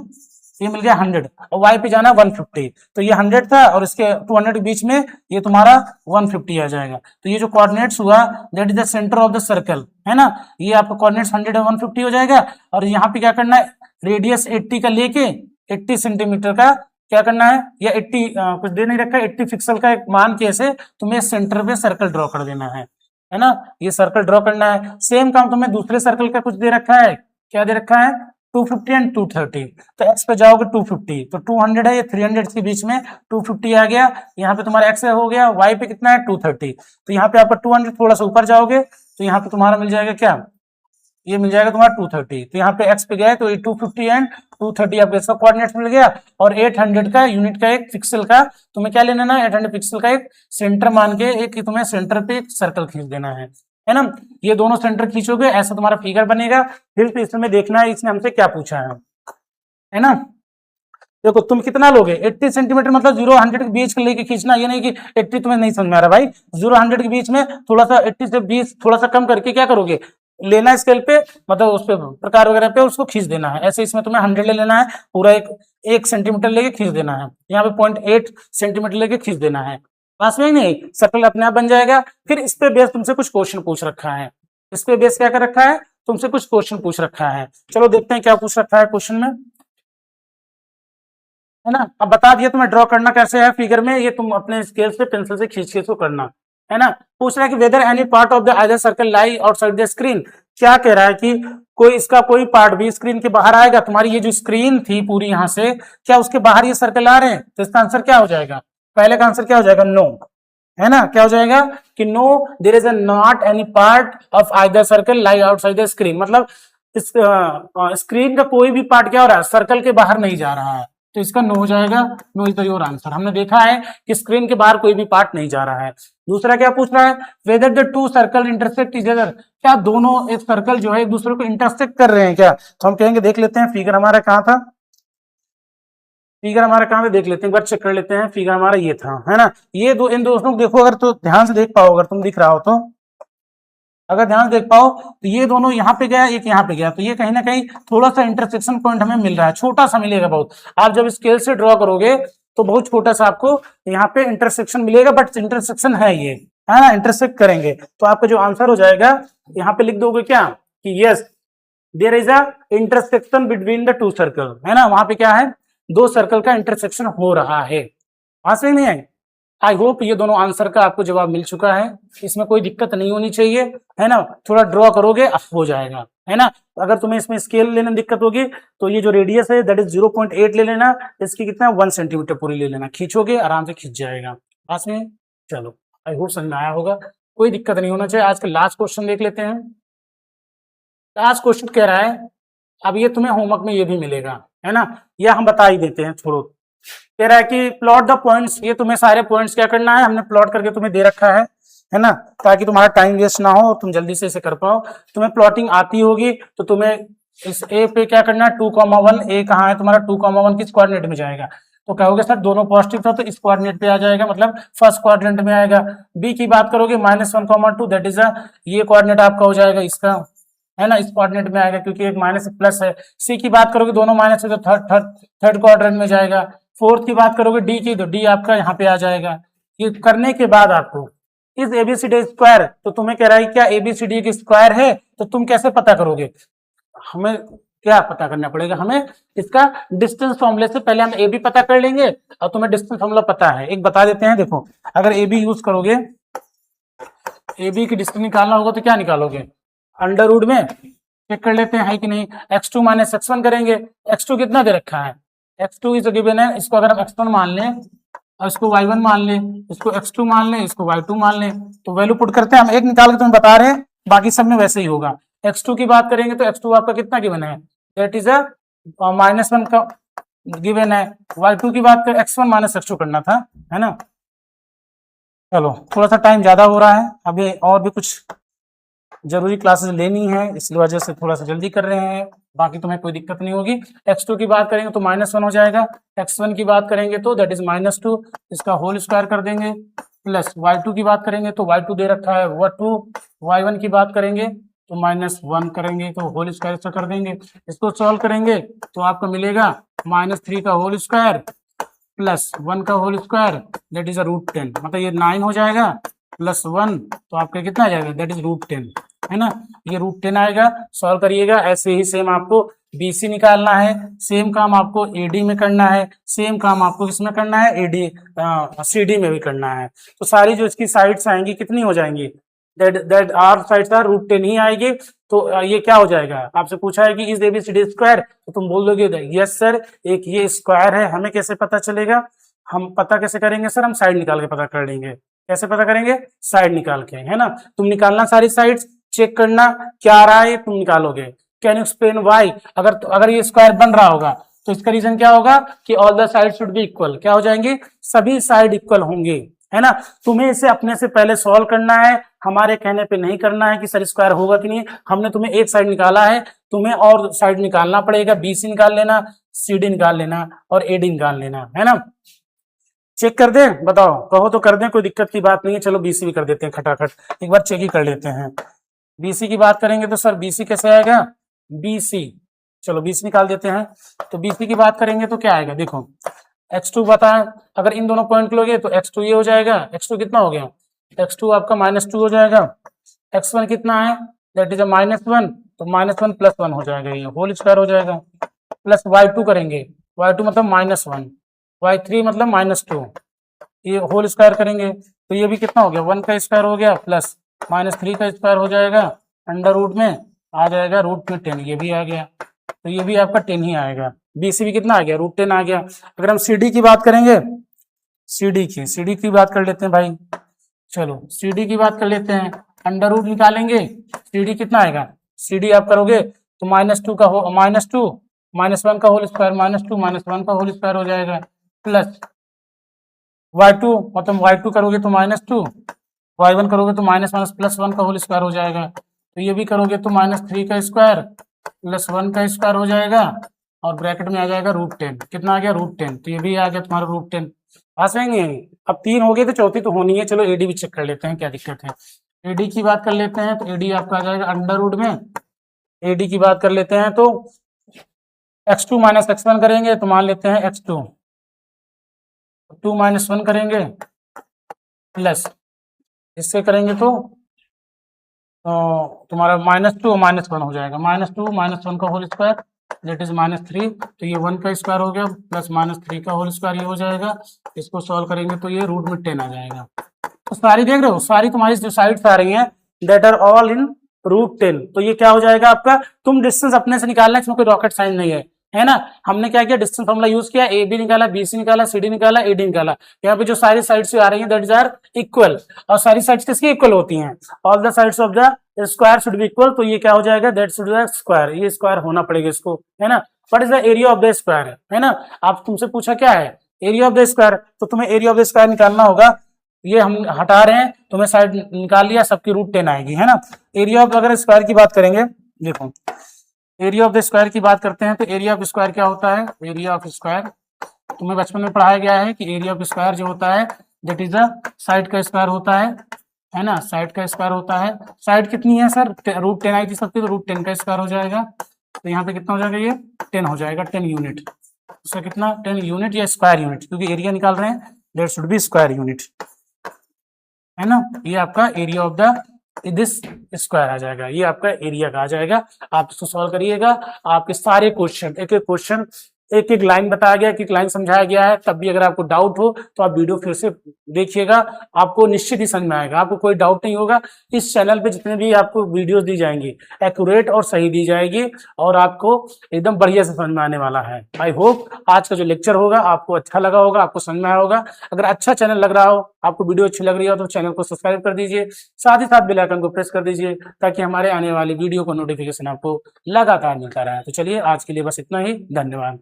ये मिल गया 100, और वाई पे जाना 150, तो ये 100 था और इसके 200 के बीच में ये तुम्हारा 150 आ जाएगा। तो ये जो कोऑर्डिनेट्स हुआ that is the centre of the circle, है ना, ये आपका कोऑर्डिनेट्स 100 और 150 हो जाएगा। और यहाँ पे क्या करना है, रेडियस 80 का लेके 80 सेंटीमीटर का क्या करना है, या 80 कुछ दे नहीं रखा है, 80 पिक्सल का एक मान के ऐसे तुम्हें सेंटर पे सर्कल ड्रॉ कर देना है ना, ये सर्कल ड्रॉ करना है। सेम काम तुम्हें दूसरे सर्कल का कुछ दे रखा है, क्या दे रखा है, 250 एंड 230, तो एक्स पे जाओगे 250, तो 200 है, ये 300 के बीच में 250 आ गया, यहाँ पे तुम्हारा एक्स हो गया, वाई पे कितना है 230, तो यहाँ पे आपका 200 थोड़ा सा ऊपर जाओगे तो यहाँ पे तुम्हारा मिल जाएगा क्या, ये मिल जाएगा तुम्हारा 230, तो यहाँ पे एक्स पे गया तो ये 250 एंड 230 आपको इसका कोऑर्डिनेट्स मिल गया, और 800 का यूनिट का एक पिक्सल का तुम्हें क्या लेना है, 800 पिक्सल का एक सेंटर मान के एक तुम्हें सेंटर पे एक सर्कल खींच देना है ना, ये दोनों सेंटर खींचोगे ऐसा तुम्हारा फिगर बनेगा। फिर इसमें देखना है इसने हमसे क्या पूछा है ना, देखो तुम कितना लोगे 80 सेंटीमीटर, मतलब 0-100 के बीच लेके खींचना, ये नहीं कि 80 तुम्हें नहीं समझ में आ रहा भाई, 0-100 के बीच में थोड़ा सा 80 से 20 थोड़ा सा कम करके क्या करोगे, लेना स्केल पे, मतलब उस पे प्रकार वगैरह पे उसको खींच देना है, ऐसे इसमें तुम्हें 100 ले लेना है, पूरा एक सेंटीमीटर लेके खींच देना है, यहाँ पे 0.8 सेंटीमीटर लेके खींच देना है, पास में ही नहीं सर्कल अपने आप बन जाएगा। फिर इस पे बेस तुमसे कुछ क्वेश्चन पूछ रखा है, इस पे बेस क्या कर रखा है, तुमसे कुछ क्वेश्चन पूछ रखा है, चलो देखते हैं क्या पूछ रखा है क्वेश्चन में, है ना। अब बता दिया तुम्हें ड्रॉ करना कैसे है फिगर में, ये तुम अपने स्केल से पेंसिल से खींच के इसको करना है ना। पूछ रहा है कि whether any part of the either circle lie outside the screen, क्या कह रहा है कि कोई इसका कोई पार्ट भी स्क्रीन के बाहर आएगा, तुम्हारी ये जो स्क्रीन थी पूरी यहाँ से, क्या उसके बाहर ये सर्कल आ रहे हैं, तो इसका आंसर क्या हो जाएगा, पहले का आंसर क्या हो जाएगा, नो, है ना, क्या हो जाएगा कि no there is a not any part of either circle lie outside the screen, मतलब इस स्क्रीन का कोई भी पार्ट क्या हो रहा है, सर्कल के बाहर नहीं जा रहा है, तो इसका नो हो जाएगा, no is the your answer. हमने देखा है कि स्क्रीन के बाहर कोई भी पार्ट नहीं जा रहा है। दूसरा क्या पूछ रहा है, whether the two circle intersect each other, क्या दोनों एक सर्कल जो है एक दूसरे को इंटरसेक्ट कर रहे हैं क्या, तो हम कहेंगे देख लेते हैं फिगर हमारा कहाँ था, फिगर हमारा कहाँ पे देख लेते हैं, एक बार चेक कर लेते हैं, फिगर हमारा ये था, है ना, ये दो इन दोनों को देखो, अगर तो ध्यान से देख पाओ, अगर तुम दिख रहा हो तो, अगर ध्यान से देख पाओ तो ये दोनों यहाँ पे गया, एक यहाँ पे गया, तो ये कहीं ना कहीं थोड़ा सा इंटरसेक्शन पॉइंट हमें मिल रहा है, छोटा सा मिलेगा बहुत, आप जब स्केल से ड्रॉ करोगे तो बहुत छोटा सा आपको यहाँ पे इंटरसेक्शन मिलेगा, बट इंटरसेक्शन है ये, है ना, इंटरसेक्ट करेंगे, तो आपका जो आंसर हो जाएगा यहाँ पे लिख दोगे क्या कि yes there is a intersection between the two circle, है ना, वहां पे क्या है, दो सर्कल का इंटरसेक्शन हो रहा है, वहां से नहीं है। आई होप ये दोनों आंसर का आपको जवाब मिल चुका है, इसमें कोई दिक्कत नहीं होनी चाहिए, है ना, थोड़ा ड्रॉ करोगे अब हो जाएगा, है ना। अगर तुम्हें इसमें स्केल लेने में दिक्कत होगी तो ये जो रेडियस है दैट इज 0.8 ले लेना, इसकी कितना 1 सेंटीमीटर पूरी ले लेना, खींचोगे आराम से खींच जाएगा, पास में। चलो आई होप समझ में आया होगा, कोई दिक्कत नहीं होना चाहिए। आज का लास्ट क्वेश्चन देख लेते हैं। लास्ट क्वेश्चन कह रहा है, अब ये तुम्हें होमवर्क में ये भी मिलेगा, है ना, या हम बता ही देते हैं, छोड़ो। कह रहा है कि प्लॉट द पॉइंट्स, ये तुम्हें सारे पॉइंट्स क्या करना है, हमने प्लॉट करके तुम्हें दे रखा है ना, ताकि तुम्हारा टाइम वेस्ट ना हो, तुम जल्दी से इसे कर पाओ। तुम्हें प्लॉटिंग आती होगी तो तुम्हें इस ए पे क्या करना है, 2,1, ए कहाँ है तुम्हारा, 2,1 किस कोऑर्डिनेट में जाएगा, तो कहोगे सर दोनों पॉजिटिव था तो इस कोऑर्डिनेट पे आ जाएगा, मतलब फर्स्ट क्वाड्रेंट में आएगा। बी की बात करोगे -1,2 दैट इज ये कोऑर्डिनेट आपका हो जाएगा इसका, है ना, इस कोऑर्डिनेट में आएगा क्योंकि एक माइनस प्लस है। सी की बात करोगे दोनों माइनस है तो थर्ड क्वाड्रेंट में जाएगा। फोर्थ की बात करोगे डी की, तो डी आपका यहाँ पे आ जाएगा। ये करने के बाद आपको इस एबीसीडी स्क्वायर, तो तुम्हें कह रहा है क्या एबीसीडी की स्क्वायर है, तो तुम कैसे पता करोगे, हमें क्या पता करना पड़ेगा, हमें इसका डिस्टेंस फॉर्मूले से पहले हम ए बी पता कर लेंगे, और तुम्हें डिस्टेंस फॉर्मूला पता है, एक बता देते हैं। देखो अगर ए बी यूज करोगे, ए बी की डिस्टेंस निकालना होगा तो क्या निकालोगे, अंडर रूट में चेक कर लेते हैं है कि नहीं, x2 माइनस x1 करेंगे। x2 कितना दे रखा है, x2 इज गिवन है, इसको अगर हम x1 मान लें और इसको y1 मान लें, इसको x2 मान लें, इसको y2 मान लें, तो वैल्यू पुट करते हैं, हम एक निकाल के तुम्हें बता रहे हैं, बाकी सब में वैसे ही होगा। x2 की बात करेंगे तो x2 आपका कितना गिवन है, दैट इज -1 का गिवन है। y2 की बात करें, x1 माइनस x2 करना था, है ना। चलो थोड़ा सा टाइम ज्यादा हो रहा है, अभी और भी कुछ जरूरी क्लासेस लेनी है, इसकी वजह से थोड़ा सा जल्दी कर रहे हैं, बाकी तुम्हें कोई दिक्कत नहीं होगी। x2 की बात करेंगे तो -1 हो जाएगा, x1 की बात करेंगे तो दैट इज -2, इसका होल स्क्वायर कर देंगे, प्लस y2 की बात करेंगे तो y2 दे रखा है वो 2, y1 की बात करेंगे तो -1 करेंगे तो होल स्क्वायर इसका कर देंगे। इसको सॉल्व करेंगे तो आपको मिलेगा -3 का होल स्क्वायर प्लस 1 का होल स्क्वायर दैट इज √10, मतलब ये 9 हो जाएगा प्लस 1 तो आपका कितना आ जाएगा, दैट इज √10। है ना, ये √10 आएगा। सॉल्व करिएगा। ऐसे ही सेम आपको BC निकालना है, सेम काम आपको AD में करना है, सेम काम आपको किसमें करना है, AD CD में भी करना है। तो सारी जो इसकी साइड्स आएंगी कितनी हो जाएंगी, दैट आर साइड्स आर √10 ही आएगी। तो ये क्या हो जाएगा, आपसे पूछा है कि इज ABCD स्क्वायर, तो तुम बोल दोगे यस सर एक ये स्क्वायर है। हमें कैसे पता चलेगा, हम पता कैसे करेंगे सर, हम साइड निकाल के पता कर लेंगे। कैसे पता करेंगे, साइड निकाल के, है ना। तुम निकालना सारी साइड्स, चेक करना क्या आ रहा है तुम निकालोगे। कैन यू एक्सप्लेन व्हाई, अगर ये स्क्वायर बन रहा होगा तो इसका रीजन क्या होगा कि all the side should be equal, क्या हो जाएंगे, सभी साइड इक्वल होंगे, है ना। तुम्हें इसे अपने से पहले सॉल्व करना है, हमारे कहने पे नहीं करना है कि सर स्क्वायर होगा कि नहीं। हमने तुम्हें एक साइड निकाला है, तुम्हें और साइड निकालना पड़ेगा। BC निकाल लेना, CD निकाल लेना और AD निकाल लेना, है ना। चेक कर दें, बताओ, कहो तो कर दें, कोई दिक्कत की बात नहीं है। चलो BC भी कर देते हैं खटाखट, एक बार चेक ही कर लेते हैं। BC की बात करेंगे तो सर BC कैसे आएगा, BC, चलो BC निकाल देते हैं। तो BC की बात करेंगे तो क्या आएगा, देखो x2 बताएं, अगर इन दोनों पॉइंट लोगे तो x2 ये हो जाएगा, x2 कितना हो गया, x2 आपका -2 हो जाएगा, x1 कितना है, दैट इज अ -1, तो -1 + 1 हो जाएगा, ये होल स्क्वायर हो जाएगा। प्लस y2 करेंगे, y2 मतलब -1, y3 मतलब -2, ये होल स्क्वायर करेंगे तो ये भी कितना हो गया, 1 का स्क्वायर हो गया प्लस -3 का स्क्वायर हो जाएगा, अंडर रूट में आ जाएगा √10, ये भी आ गया, तो ये भी आपका 10 ही आएगा। BC भी कितना आ गया, √10 आ गया। अगर हम CD की बात करेंगे, CD की बात कर लेते हैं भाई, चलो CD की बात कर लेते हैं, अंडर रूट निकालेंगे, CD कितना आएगा, CD आप करोगे तो -2 का -2 -1 का होल स्क्वायर -2 -1 का होल स्क्वायर हो जाएगा, प्लस y2 मतलब y2 करोगे तो -2, y1 करोगे तो -1 + 1 का होल स्क्वायर हो जाएगा, तो ये भी करोगे तो -3 का स्क्वायर प्लस 1 का स्क्वायर हो जाएगा और ब्रैकेट में आ जाएगा √10, कितना आ गया, √10, तो ये भी आ गया तुम्हारा √10। पास रहेंगे। अब 3 हो गए तो चौथी तो होनी है। चलो AD भी चेक कर लेते हैं क्या दिक्कत है। AD की बात कर लेते हैं तो AD आपका आ जाएगा अंडर रूट में, AD की बात कर लेते हैं तो x2 - x1 करेंगे तो मान लेते हैं x2, 2 - 1 करेंगे प्लस इससे करेंगे तो तुम्हारा -2 -1 हो जाएगा, -2 -1 का होल स्क्वायर दैट इज -3, तो ये 1 का स्क्वायर हो गया प्लस -3 का होल स्क्वायर ये हो जाएगा। इसको सॉल्व करेंगे तो ये √10 आ जाएगा। तो सारी देख रहे हो, सारी तुम्हारी जो साइड्स आ रही हैं दैट आर ऑल इन √10, तो ये क्या हो जाएगा आपका, तुम डिस्टेंस अपने से निकालना, इसमें कोई रॉकेट साइंस नहीं है ना। हमने क्या किया, डिस्टेंस फॉर्मूला यूज किया, AB निकाला, BC निकाला, CD निकाला, AD निकाला। यहाँ पे जो सारी साइड्स आ रही हैं दैट आर इक्वल, और सारी साइड्स किसकी इक्वल होती हैं, all the sides of the square should be equal, तो ये क्या हो जाएगा, दैट शुड बी स्क्वायर, ये स्क्वायर होना पड़ेगा इसको, है ना। What is the area of the square, है ना। आप तुमसे पूछा क्या है, एरिया ऑफ द स्क्वायर, तो तुम्हें एरिया ऑफ द स्क्वायर निकालना होगा। ये हम हटा रहे हैं, तुम्हें साइड निकाल लिया, सबकी √10 आएगी, है ना। एरिया ऑफ अगर स्क्वायर की बात करेंगे, देखो एरिया ऑफ द स्क्वायर की बात करते हैं तो एरिया ऑफ स्क्वायर क्या होता है, एरिया ऑफ स्क्वायर तुम्हें बचपन में पढ़ाया गया है कि एरिया ऑफ स्क्वायर जो होता है दैट इज द साइड का स्क्वायर होता है ना, साइड का स्क्वायर होता है। साइड कितनी है सर, √10 आई थी सबकी, तो √10 का स्क्वायर हो जाएगा, तो यहाँ पे कितना हो जाएगा, ये 10 हो जाएगा, 10 यूनिट, उसका कितना 10 यूनिट या स्क्वायर यूनिट, क्योंकि एरिया निकाल रहे हैं that should be square unit, है ना। ये आपका area of the this square आ जाएगा, ये आपका एरिया का आ जाएगा। आप इसको सॉल्व करिएगा, आपके सारे क्वेश्चन एक एक क्वेश्चन एक एक लाइन बताया गया, एक एक लाइन समझाया गया है। तब भी अगर आपको डाउट हो तो आप वीडियो फिर से देखिएगा, आपको निश्चित ही समझ में आएगा, आपको कोई डाउट नहीं होगा। इस चैनल पे जितने भी आपको वीडियोस दी जाएंगी एक्यूरेट और सही दी जाएगी और आपको एकदम बढ़िया से समझ में आने वाला है। आई होप आज का जो लेक्चर होगा आपको अच्छा लगा होगा, आपको समझ में आया होगा। अगर अच्छा चैनल लग रहा हो, आपको वीडियो अच्छी लग रही हो तो चैनल को सब्सक्राइब कर दीजिए, साथ ही साथ बेल आइकन को प्रेस कर दीजिए ताकि हमारे आने वाली वीडियो का नोटिफिकेशन आपको लगातार मिलता रहे। तो चलिए आज के लिए बस इतना ही, धन्यवाद।